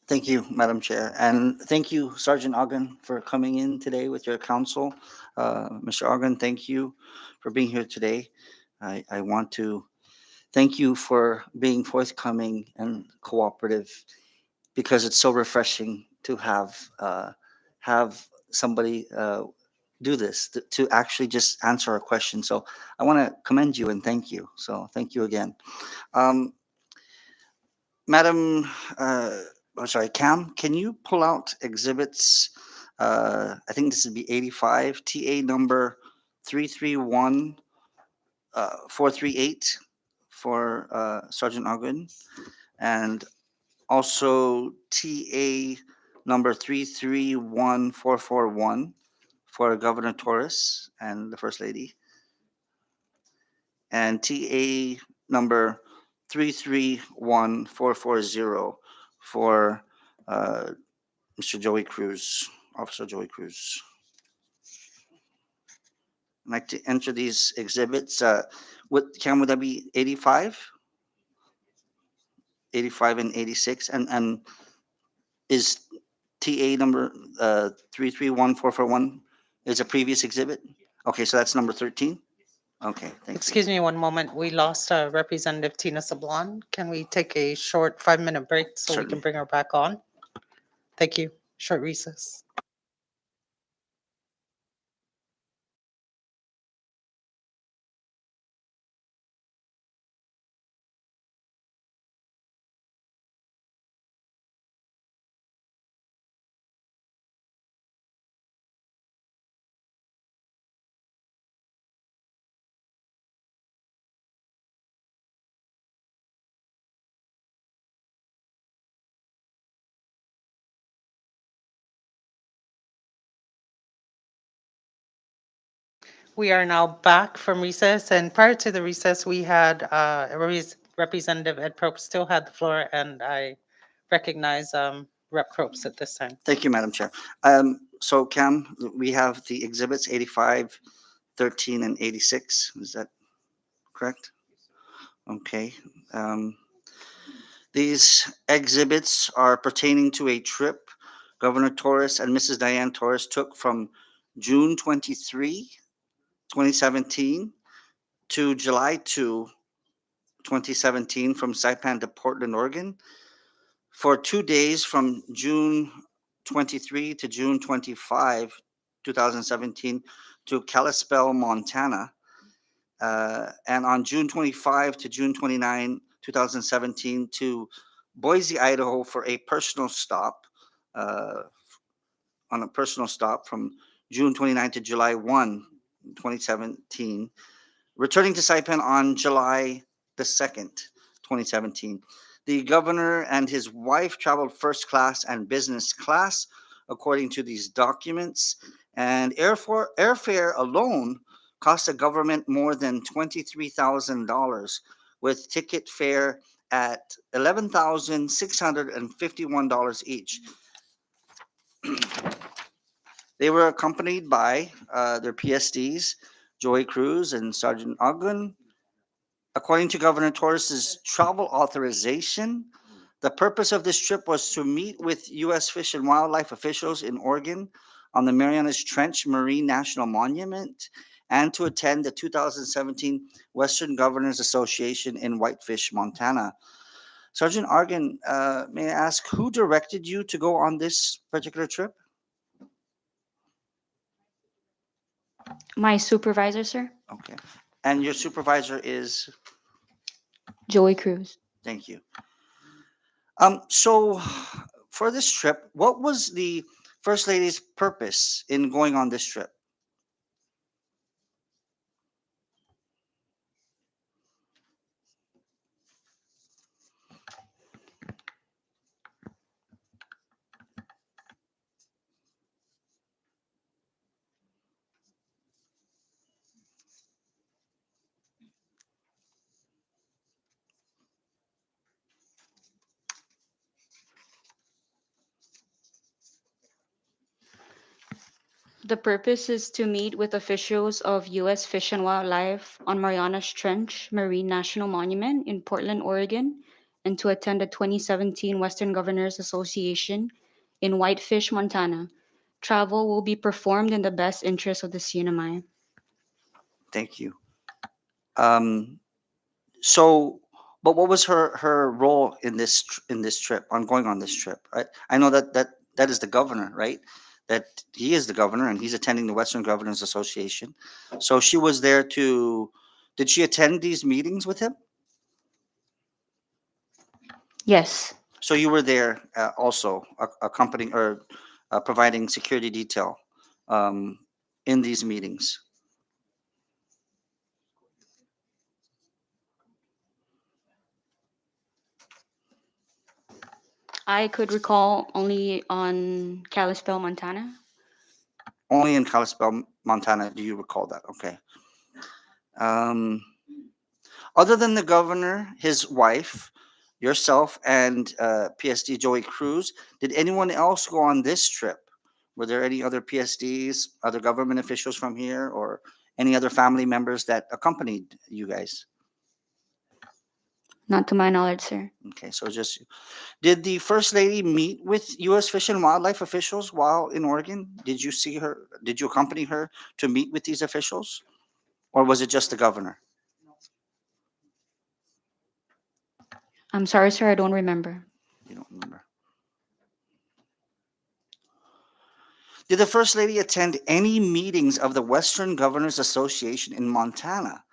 Thank you, Madam Chair, and thank you, Sergeant Ogden, for coming in today with your counsel. Mr. Ogden, thank you for being here today. I want to thank you for being forthcoming and cooperative, because it's so refreshing to have somebody do this, to actually just answer our question. So I want to commend you and thank you. So thank you again. Um, Madam, I'm sorry, Cam, can you pull out exhibits? I think this would be 85, TA number 331 438 for Sergeant Ogden, and also TA number 331441 for Governor Torres and the First Lady, and TA number 331440 for Mr. Joey Cruz, Officer Joey Cruz. I'd like to enter these exhibits. Would that be 85? 85 and 86, and is TA number 331441 is a previous exhibit? Okay, so that's number 13? Okay, thank you. Excuse me one moment. We lost Representative Tina Sablon. Can we take a short 5-minute break so we Certainly. can bring her back on? Thank you. Short recess. We are now back from recess, and prior to the recess, we had Representative Ed Probst still had the floor, and I recognize Rep. Probst at this time. Thank you, Madam Chair. So Cam, we have the exhibits 85, 13, and 86. Is that correct? Okay. These exhibits are pertaining to a trip Governor Torres and Mrs. Diane Torres took from June 23, 2017 to July 2, 2017 from Saipan to Portland, Oregon for 2 days from June 23 to June 25, 2017 to Kalispell, Montana. And on June 25 to June 29, 2017 to Boise, Idaho for a personal stop, on a personal stop from June 29 to July 1, 2017, returning to Saipan on July the 2nd, 2017. The governor and his wife traveled first class and business class, according to these documents, and airfare alone cost the government more than $23,000, with ticket fare at $11,651 each. They were accompanied by their PSDs, Joey Cruz and Sergeant Ogden. According to Governor Torres's travel authorization, the purpose of this trip was to meet with U.S. Fish and Wildlife officials in Oregon on the Marianas Trench Marine National Monument and to attend the 2017 Western Governors Association in Whitefish, Montana. Sergeant Argan, may I ask who directed you to go on this particular trip? My supervisor, sir, Okay. And your supervisor is? Joey Cruz. Thank you. So for this trip, what was the First Lady's purpose in going on this trip? The purpose is to meet with officials of U.S. Fish and Wildlife on Marianas Trench Marine National Monument in Portland, Oregon, and to attend the 2017 Western Governors Association in Whitefish, Montana. Travel will be performed in the best interest of the CNMI. Thank you. So, but what was her role in this trip, on going on this trip? I know that is the governor, right? that he is the governor and he's attending the Western Governors Association. So she was there to, did she attend these meetings with him? Yes, So you were there also accompanying or providing security detail um, in these meetings. I could recall only on Kalispell, Montana. Only in Kalispell, Montana, do you recall that? Okay. Um, Other than the governor, his wife, yourself, and PSD Joey Cruz, did anyone else go on this trip? Were there any other PSDs, other government officials from here, or any other family members that accompanied you guys? Not to my knowledge, sir. Okay, so just, did the First Lady meet with U.S. Fish and Wildlife officials while in Oregon? Did you see her? Did you accompany her to meet with these officials? Or was it just the governor? I'm sorry, sir, I don't remember. You don't remember. Did the First Lady attend any meetings of the Western Governors Association in Montana?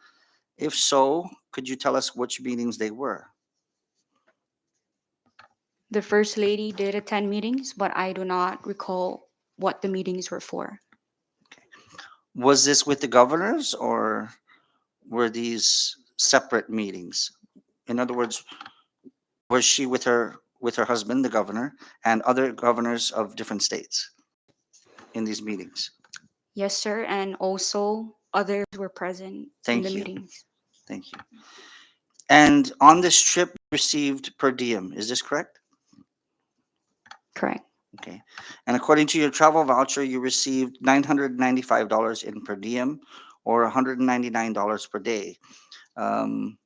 If so, could you tell us which meetings they were? The First Lady did attend meetings, but I do not recall what the meetings were for. Was this with the governors or were these separate meetings? In other words, was she with her husband, the governor, and other governors of different states in these meetings? Yes, sir, and also others were present in Thank the you. meetings. Thank you. And on this trip, you received per diem. Is this correct? Correct. Okay. And according to your travel voucher, you received $995 in per diem or $199 per day. Um,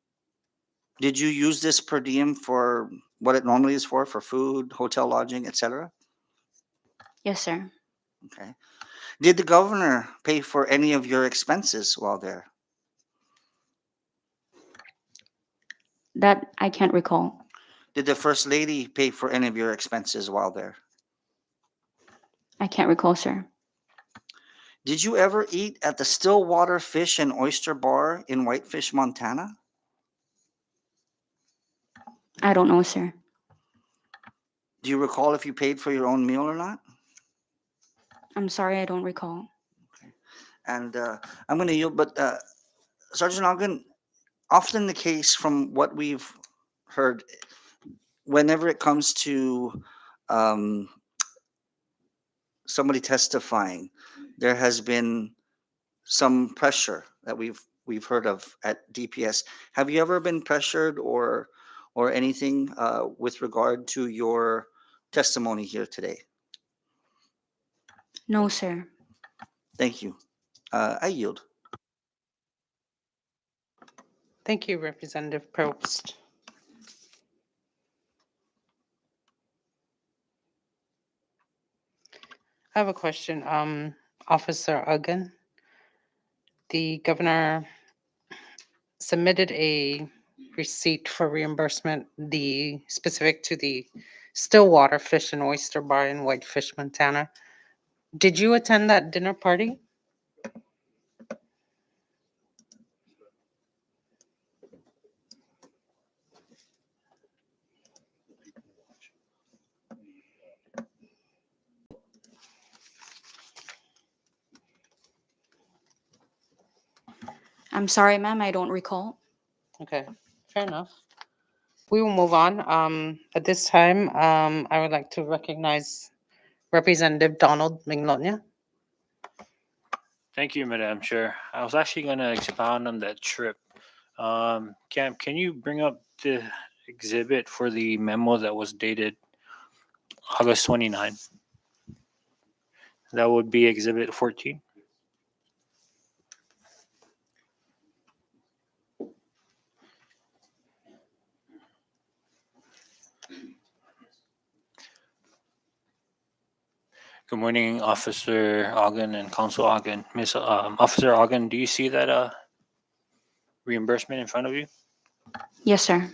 did you use this per diem for what it normally is for food, hotel lodging, etc.? Yes, sir. Okay. Did the governor pay for any of your expenses while there? That I can't recall. Did the First Lady pay for any of your expenses while there? I can't recall, sir. Did you ever eat at the Stillwater Fish and Oyster Bar in Whitefish, Montana? I don't know, sir. Do you recall if you paid for your own meal or not? I'm sorry, I don't recall. And I'm going to yield, but Sergeant Ogden, often the case from what we've heard, whenever it comes to um, somebody testifying, there has been some pressure that we've heard of at DPS. Have you ever been pressured or anything with regard to your testimony here today? No, sir. Thank you. I yield. Thank you, Representative Probst. I have a question. Officer Uggan, the governor submitted a receipt for reimbursement, the specific to the Stillwater Fish and Oyster Bar in Whitefish, Montana. Did you attend that dinner party? I'm sorry, ma'am, I don't recall. Okay, fair enough. We will move on. At this time, I would like to recognize Representative Donald Mignonia. Thank you, Madam Chair. I was actually going to expound on that trip. Cam, can you bring up the exhibit for the memo that was dated August 29? That would be Exhibit 14. Good morning, Officer Ogden and Council Ogden. Miss Officer Ogden, do you see that reimbursement in front of you? Yes, sir.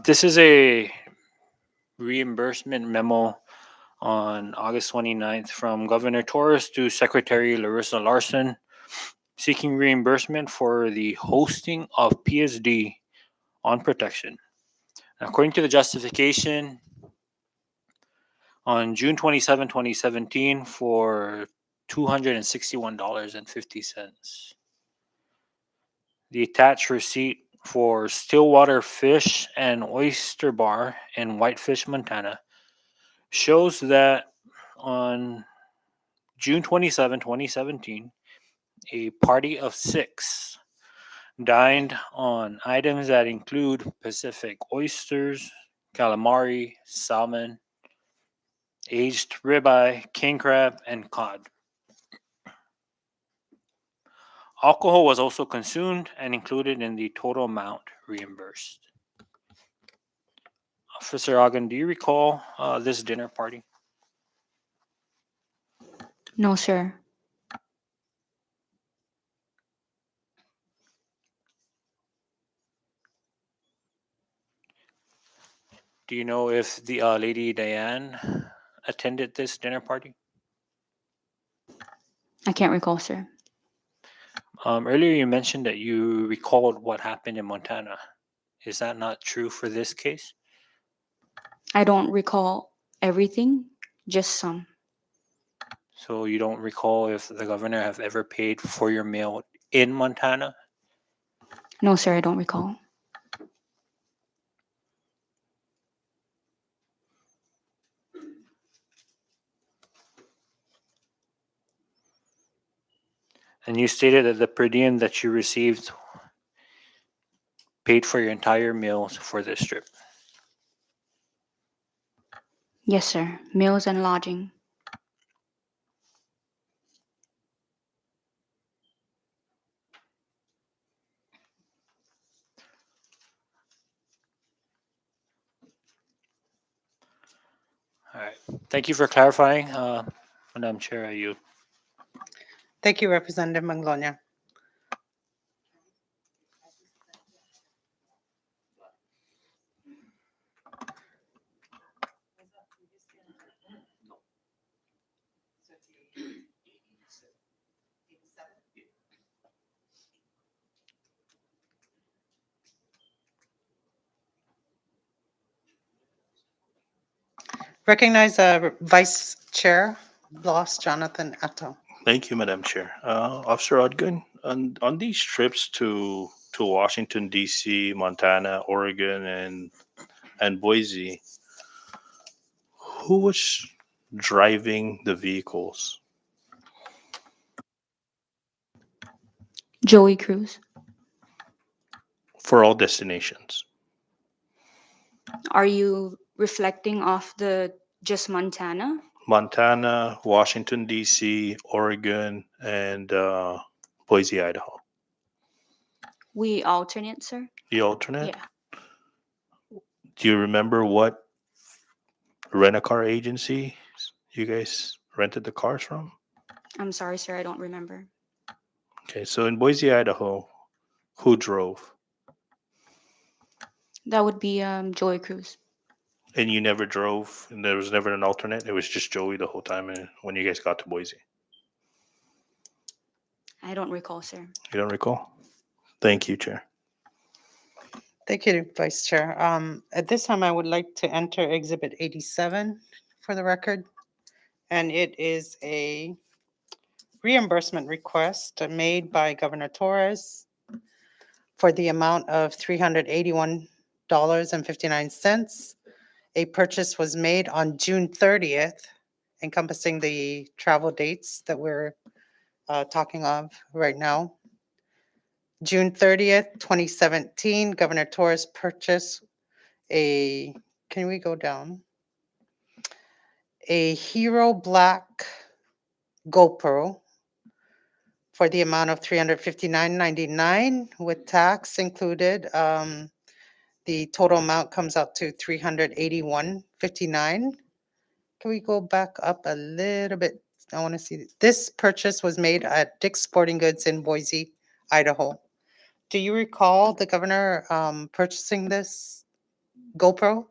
This is a reimbursement memo on August 29th from Governor Torres to Secretary Larissa Larson seeking reimbursement for the hosting of PSD on protection. According to the justification, on June 27, 2017, for $261.50. The attached receipt for Stillwater Fish and Oyster Bar in Whitefish, Montana, shows that on June 27, 2017, a party of 6 dined on items that include Pacific oysters, calamari, salmon, aged ribeye, king crab, and cod. Alcohol was also consumed and included in the total amount reimbursed. Officer Ogden, do you recall this dinner party? No, sir. Do you know if the Lady Diane attended this dinner party? I can't recall, sir. Earlier you mentioned that you recalled what happened in Montana. Is that not true for this case? I don't recall everything, just some. So you don't recall if the governor have ever paid for your meal in Montana? No, sir, I don't recall. And you stated that the per diem that you received paid for your entire meals for this trip. Yes, sir. Meals and lodging. All right. Thank you for clarifying, Madam Chair. You. Thank you, Representative Manglonia. Recognize Vice Chair Bloss Jonathan Atto. Thank you, Madam Chair. Officer Odgun, on these trips to Washington, D.C., Montana, Oregon, and Boise, who was driving the vehicles? Joey Cruz. For all destinations? Are you reflecting off the just Montana? Montana, Washington, D.C., Oregon, and Boise, Idaho. We alternate, sir? The alternate? Yeah. Do you remember what rent-a-car agency you guys rented the cars from? I'm sorry, sir, I don't remember. Okay, so in Boise, Idaho, who drove? That would be Joey Cruz. And you never drove, and there was never an alternate? It was just Joey the whole time when you guys got to Boise? I don't recall, sir. You don't recall? Thank you, Chair. Thank you, Vice Chair. At this time, I would like to enter Exhibit 87 for the record. And it is a reimbursement request made by Governor Torres for the amount of $381.59. A purchase was made on June 30th, encompassing the travel dates that we're talking of right now. June 30th, 2017, Governor Torres purchased can we go down? A Hero Black GoPro for the amount of $359.99 with tax included. The total amount comes out to $381.59. Can we go back up a little bit? I want to see. This purchase was made at Dick's Sporting Goods in Boise, Idaho. Do you recall the governor purchasing this GoPro?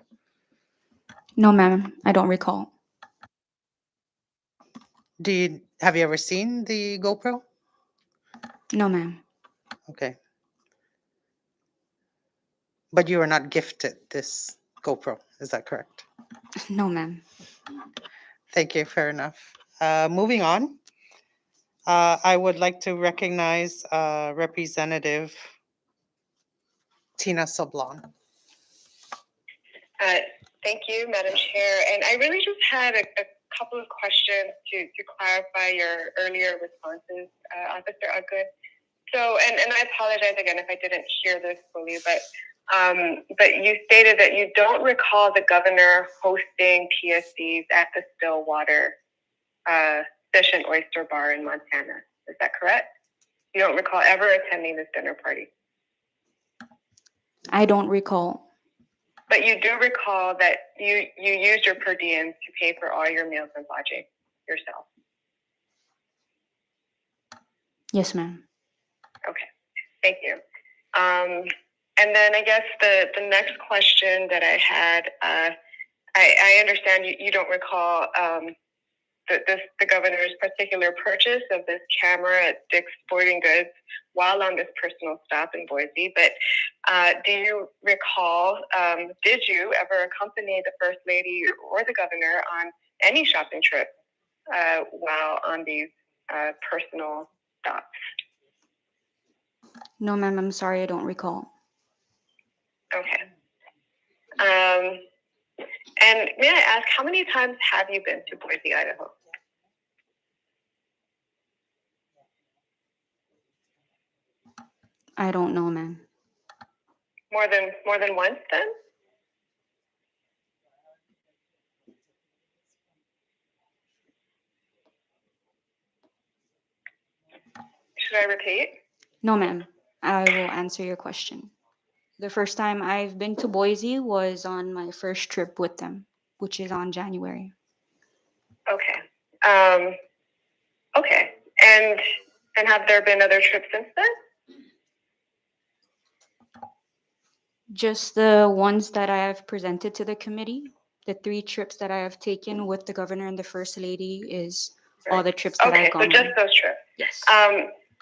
No, ma'am, I don't recall. Have you ever seen the GoPro? No, ma'am. Okay. But you were not gifted this GoPro, is that correct? No, ma'am. Thank you, fair enough. Moving on, I would like to recognize Representative Tina Sablon. Uh, Thank you, Madam Chair. And I really just had a couple of questions to clarify your earlier responses, Officer Agun. So, and I apologize again if I didn't hear this fully, but you stated that you don't recall the governor hosting PSDs at the Stillwater Fish and Oyster Bar in Montana. Is that correct? You don't recall ever attending this dinner party? I don't recall. But you do recall that you used your per diem to pay for all your meals and lodging yourself? Yes, ma'am. Okay, thank you. And then I guess the next question that I had, I understand you don't recall the governor's particular purchase of this camera at Dick's Sporting Goods while on this personal stop in Boise, but do you recall, did you ever accompany the First Lady or the governor on any shopping trip while on these personal stops? No, ma'am. I'm sorry. I don't recall. Okay. And may I ask, how many times have you been to Boise, Idaho? I don't know, ma'am. More than once, then? Should I repeat? No, ma'am. I will answer your question. The first time I've been to Boise was on my first trip with them, which is on January. Okay. Okay. And have there been other trips since then? Just the ones that I have presented to the committee. The 3 trips that I have taken with the governor and the first lady is all the trips that Okay, I've so gone just on. those trips. Yes.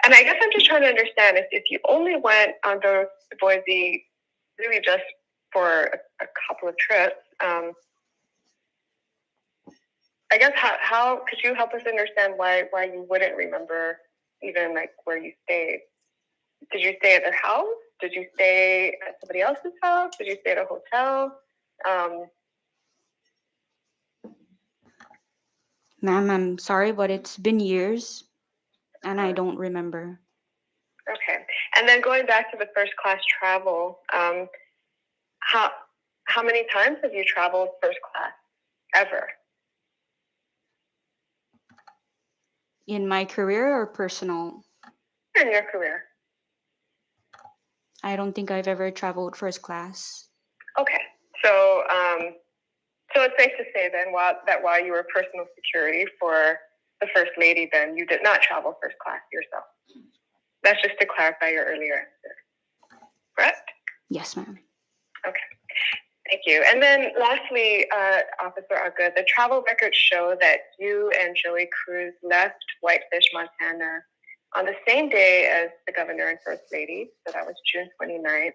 And I guess I'm just trying to understand if you only went on those to Boise really just for a couple of trips, I guess how could you help us understand why you wouldn't remember even like where you stayed? Did you stay at their house? Did you stay at somebody else's house? Did you stay at a hotel? Ma'am, I'm sorry, but it's been years and I don't remember. Okay. And then going back to the first class travel, how many times have you traveled first class ever? In my career or personal? In your career. I don't think I've ever traveled first class. Okay. So so it's safe to say then while you were personal security for the First Lady, then you did not travel first class yourself. That's just to clarify your earlier answer. Correct? Yes, ma'am. Okay. Thank you. And then lastly, Officer Aga, the travel records show that you and Joey Cruz left Whitefish, Montana on the same day as the governor and First Lady. So that was June 29th.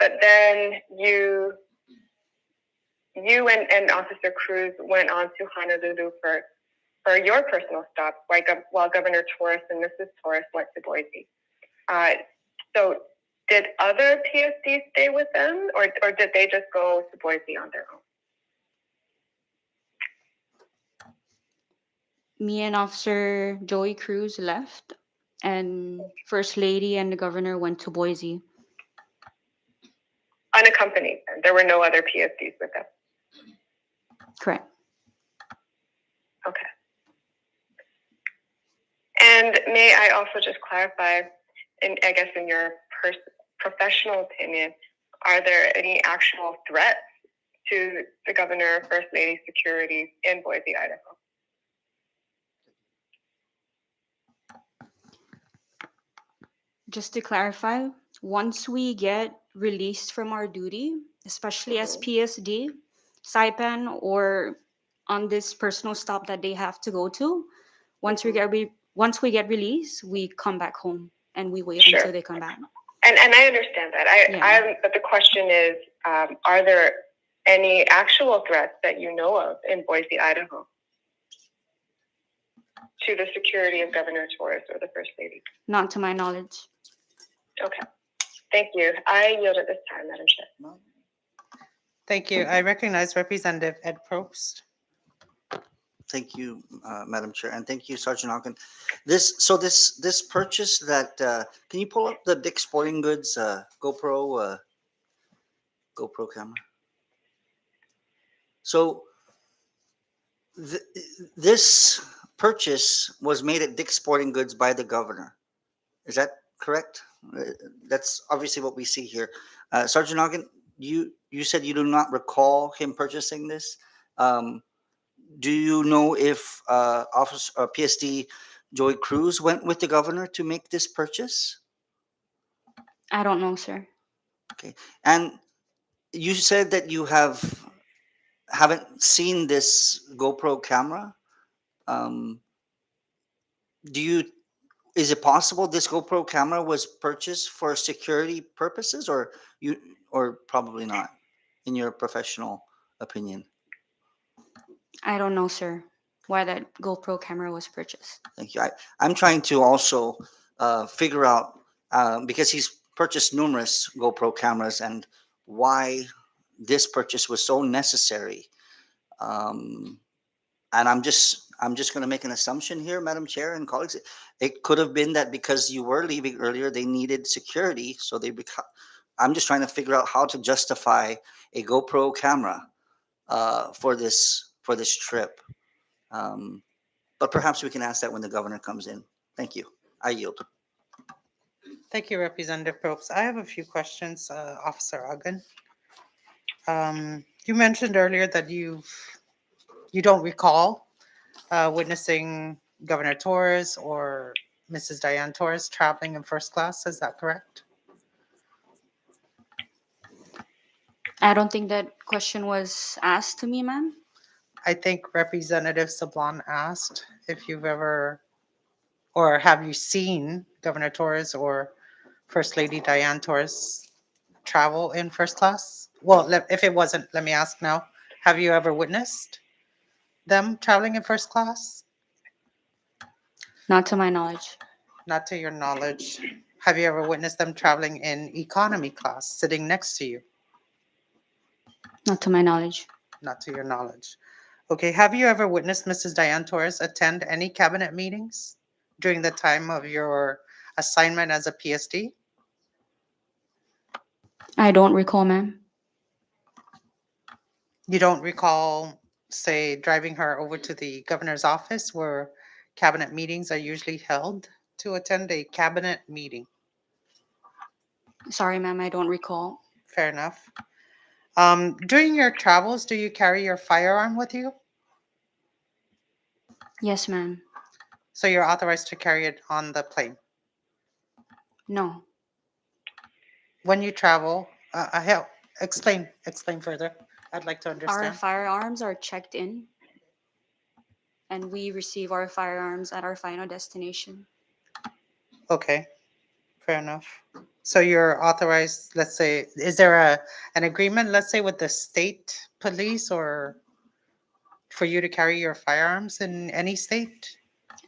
But then you and Officer Cruz went on to Honolulu for your personal stop while Governor Torres and Mrs. Torres went to Boise. So did other PSDs stay with them or did they just go to Boise on their own? Me and Officer Joey Cruz left, and First Lady and the governor went to Boise. Unaccompanied, then. There were no other PSDs with them. Correct. Okay. And may I also just clarify, I guess in your professional opinion, are there any actual threats to the governor, First Lady security in Boise, Idaho? Just to clarify, once we get released from our duty, especially as PSD, Saipan, or on this personal stop that they have to go to, once we get released, we come back home and we wait Sure. until they come back. And I understand that. But the question is, are there any actual threats that you know of in Boise, Idaho, to the security of Governor Torres or the First Lady? Not to my knowledge. Okay. Thank you. I yield at this time, Madam Chair. Thank you. I recognize Representative Ed Probst. Thank you, Madam Chair, and thank you, Sergeant Ogden. This purchase that, can you pull up the Dick's Sporting Goods GoPro camera? So this purchase was made at Dick's Sporting Goods by the governor. Is that correct? That's obviously what we see here. Sergeant Ogden, you said you do not recall him purchasing this. Do you know if Officer PSD Joy Cruz went with the governor to make this purchase? I don't know, sir. Okay, and you said that you haven't seen this GoPro camera. Um, do you? Is it possible this GoPro camera was purchased for security purposes, or probably not, in your professional opinion? I don't know, sir, why that GoPro camera was purchased. Thank you. I'm trying to also figure out, because he's purchased numerous GoPro cameras, and why this purchase was so necessary. And I'm just going to make an assumption here, Madam Chair and colleagues. It could have been that because you were leaving earlier, they needed security, so I'm just trying to figure out how to justify a GoPro camera for this trip. But perhaps we can ask that when the governor comes in. Thank you. I yield. Thank you, Representative Probst. I have a few questions, Officer Ogden. You mentioned earlier that you don't recall witnessing Governor Torres or Mrs. Diane Torres traveling in first class. Is that correct? I don't think that question was asked to me, ma'am. I think Representative Sablon asked if you've ever, or have you seen Governor Torres or First Lady Diane Torres travel in first class? Well, if it wasn't, let me ask now. Have you ever witnessed them traveling in first class? Not to my knowledge. Not to your knowledge. Have you ever witnessed them traveling in economy class, sitting next to you? Not to my knowledge. Not to your knowledge. Okay, have you ever witnessed Mrs. Diane Torres attend any cabinet meetings during the time of your assignment as a PSD? I don't recall, ma'am. You don't recall, say, driving her over to the governor's office where cabinet meetings are usually held to attend a cabinet meeting? Sorry, ma'am, I don't recall. Fair enough. During your travels, do you carry your firearm with you? Yes, ma'am. So you're authorized to carry it on the plane? No. When you travel, explain further. I'd like to Our understand. firearms are checked in, and we receive our firearms at our final destination. Okay, fair enough. So you're authorized, let's say, is there an agreement, let's say, with the state police or for you to carry your firearms in any state?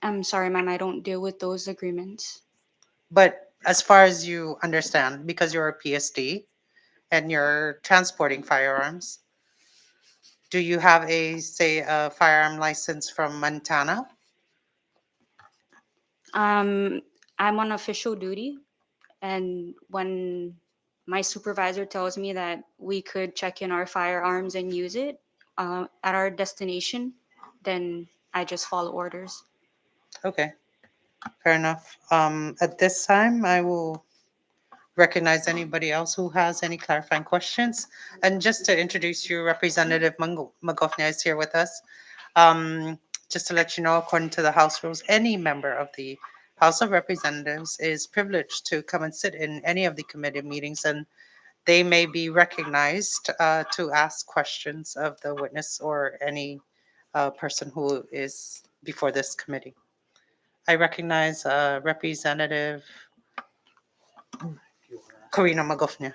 I'm sorry, ma'am, I don't deal with those agreements. But as far as you understand, because you're a PSD and you're transporting firearms, do you have a firearm license from Montana? I'm on official duty, and when my supervisor tells me that we could check in our firearms and use it at our destination, then I just follow orders. Okay, fair enough. At this time, I will recognize anybody else who has any clarifying questions. And just to introduce you, Representative Magofnia is here with us. Just to let you know, according to the House rules, any member of the House of Representatives is privileged to come and sit in any of the committee meetings, and they may be recognized to ask questions of the witness or any person who is before this committee. I recognize Representative Karina Magofnia.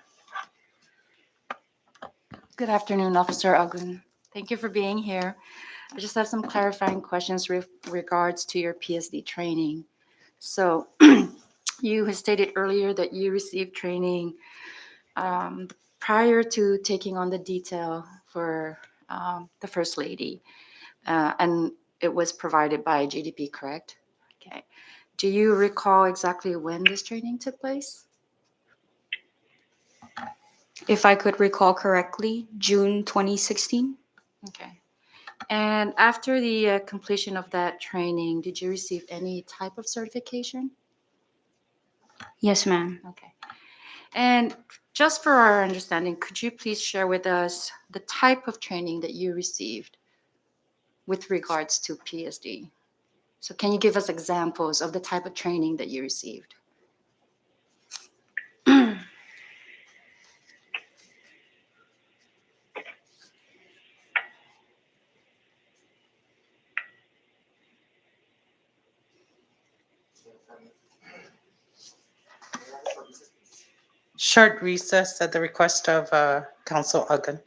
Good afternoon, Officer Agun. Thank you for being here. I just have some clarifying questions with regards to your PSD training. So you had stated earlier that you received training prior to taking on the detail for the First Lady, and it was provided by GDP, correct? Okay. Do you recall exactly when this training took place? If I could recall correctly, June 2016. Okay. And after the completion of that training, did you receive any type of certification? Yes, ma'am. Okay. And just for our understanding, could you please share with us the type of training that you received with regards to PSD? So can you give us examples of the type of training that you received? Short recess at the request of Council Uggan.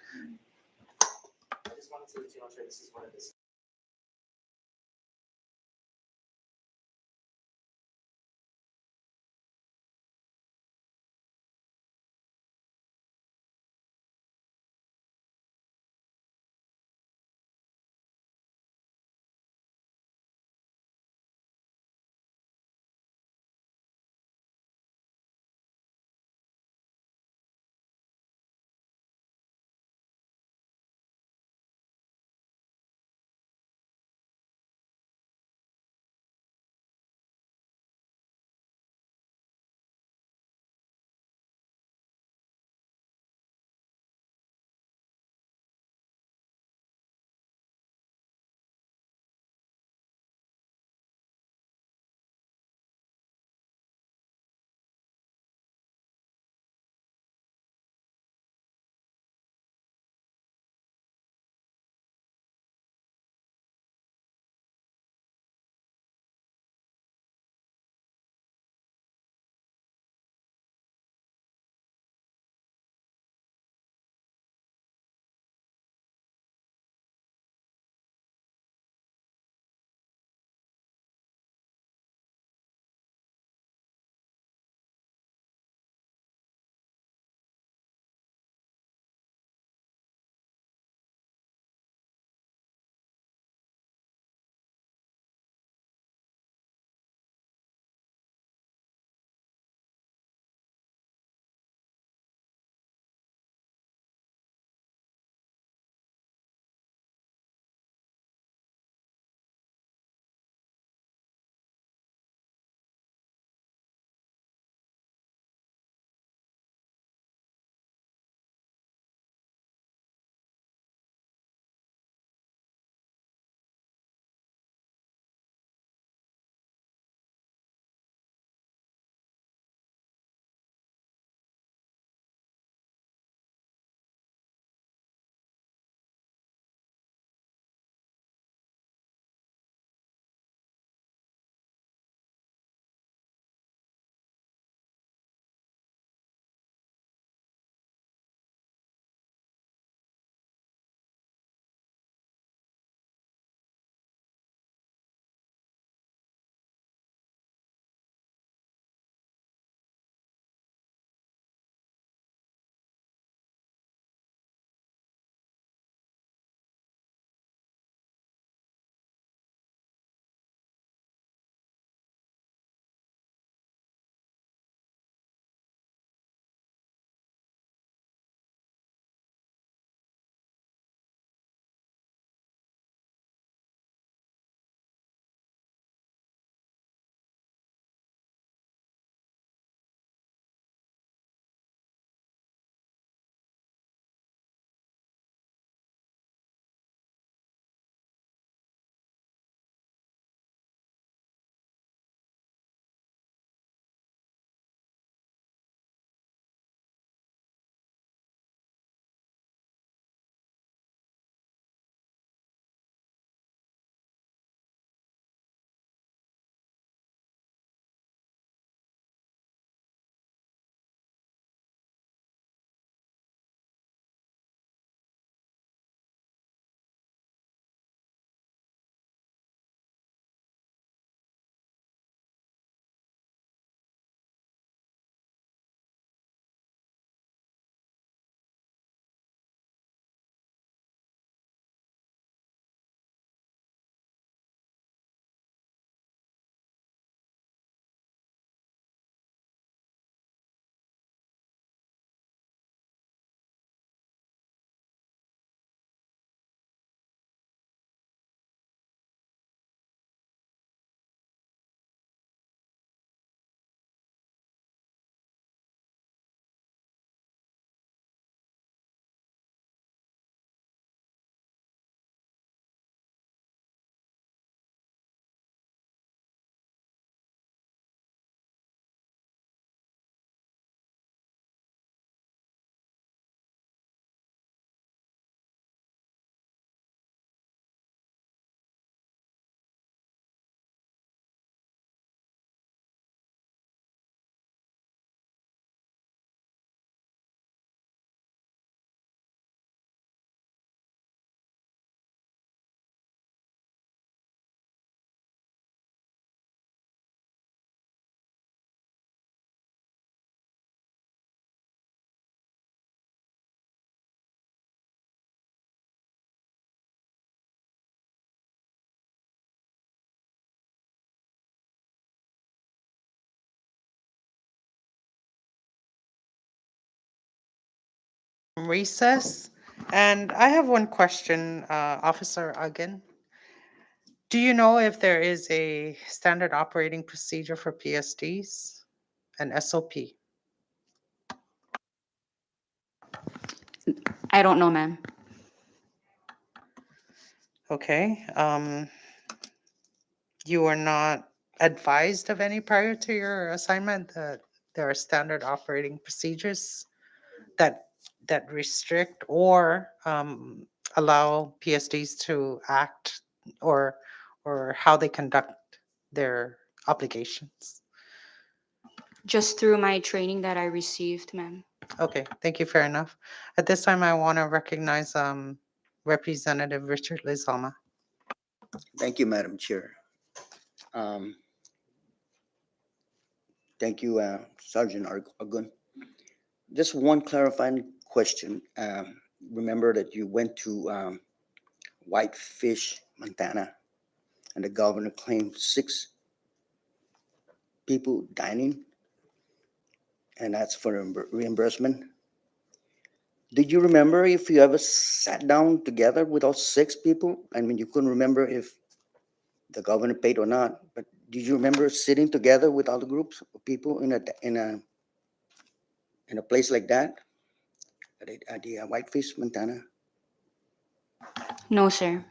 from recess. And I have one question, Officer Uggan. Do you know if there is a standard operating procedure for PSDs, an SOP? I don't know, ma'am. Okay. You were not advised of any prior to your assignment that there are standard operating procedures that restrict or allow PSDs to act or how they conduct their obligations. Just through my training that I received, ma'am. Okay, thank you. Fair enough. At this time, I want to recognize Representative Richard Lizama. Thank you, Madam Chair. Um, Thank you, Sergeant Agun. Just one clarifying question. Remember that you went to Whitefish, Montana, and the governor claimed 6 people dining, and that's for reimbursement. Did you remember if you ever sat down together with all 6 people? I mean, you couldn't remember if the governor paid or not, but did you remember sitting together with other groups of people in a place like that at the Whitefish, Montana? No, sir.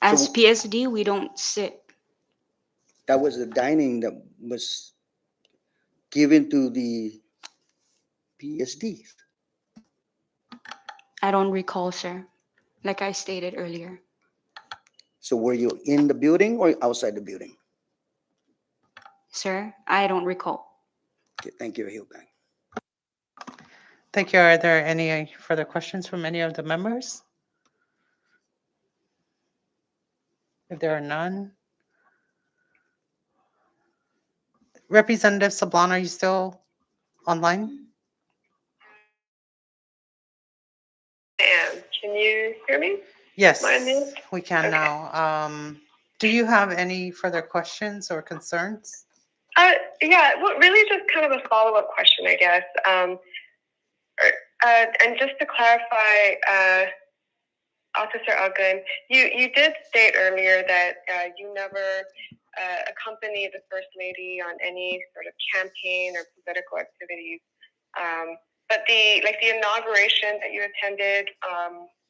As So PSD, we don't sit. that was the dining that was given to the PSDs. I don't recall, sir. Like I stated earlier. So were you in the building or outside the building? Sir, I don't recall. Okay, thank you, Hilbang. Thank you. Are there any further questions from any of the members? If there are none. Representative Sablan, are you still online? And can you hear me? Yes, My name? we can Okay. now. Do you have any further questions or concerns? Yeah, well, really just kind of a follow-up question, I guess. And just to clarify, Officer Uggan, you did state earlier that you never accompanied the First Lady on any sort of campaign or political activities. But the inauguration that you attended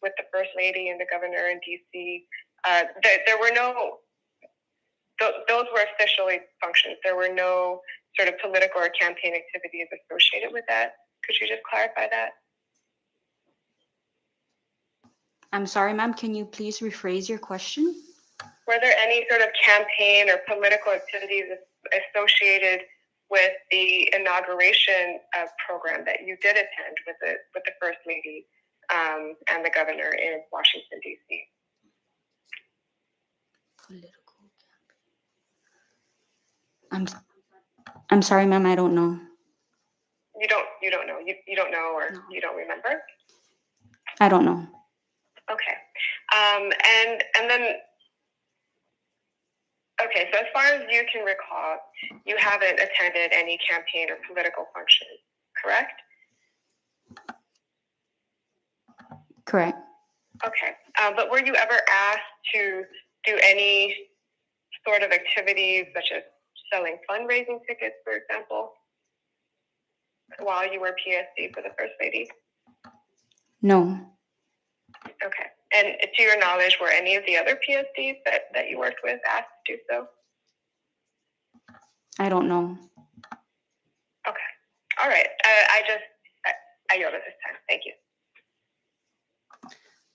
with the First Lady and the Governor in DC, there were no. Those were officially functions. There were no sort of political or campaign activities associated with that. Could you just clarify that? I'm sorry, ma'am. Can you please rephrase your question? Were there any sort of campaign or political activities associated with the inauguration program that you did attend with the First Lady and the Governor in Washington, D.C.? I'm sorry, ma'am. I don't know. You don't know. You don't know, or No. you don't remember? I don't know. Okay. And then, okay, so as far as you can recall, you haven't attended any campaign or political function, correct? Correct. Okay. But were you ever asked to do any sort of activities such as selling fundraising tickets, for example, while you were PSD for the First Lady? No. Okay. And to your knowledge, were any of the other PSDs that you worked with asked to do so? I don't know. Okay. All right. I yield at this time. Thank you.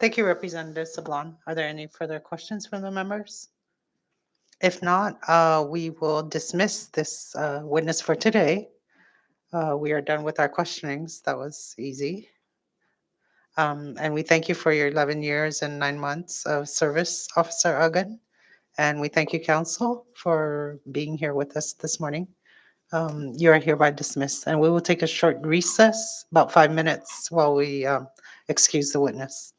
Thank you, Representative Sablan. Are there any further questions from the members? If not, we will dismiss this witness for today. We are done with our questionings. That was easy. And we thank you for your 11 years and 9 months of service, Officer Uggan. And we thank you, Council, for being here with us this morning. You are hereby dismissed, and we will take a short recess, about 5 minutes, while we excuse the witness.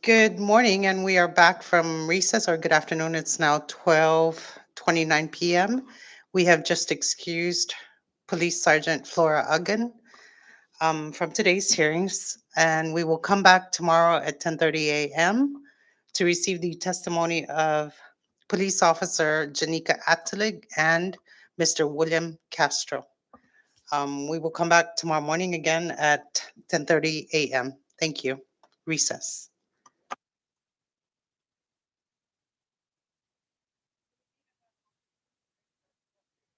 Good morning, and we are back from recess, or good afternoon. It's now 12:29 p.m. We have just excused Police Sergeant Flora Uggan from today's hearings, and we will come back tomorrow at 10:30 a.m. to receive the testimony of Police Officer Janika Attelig and Mr. William Castro. We will come back tomorrow morning again at 10:30 a.m. Thank you. Recess.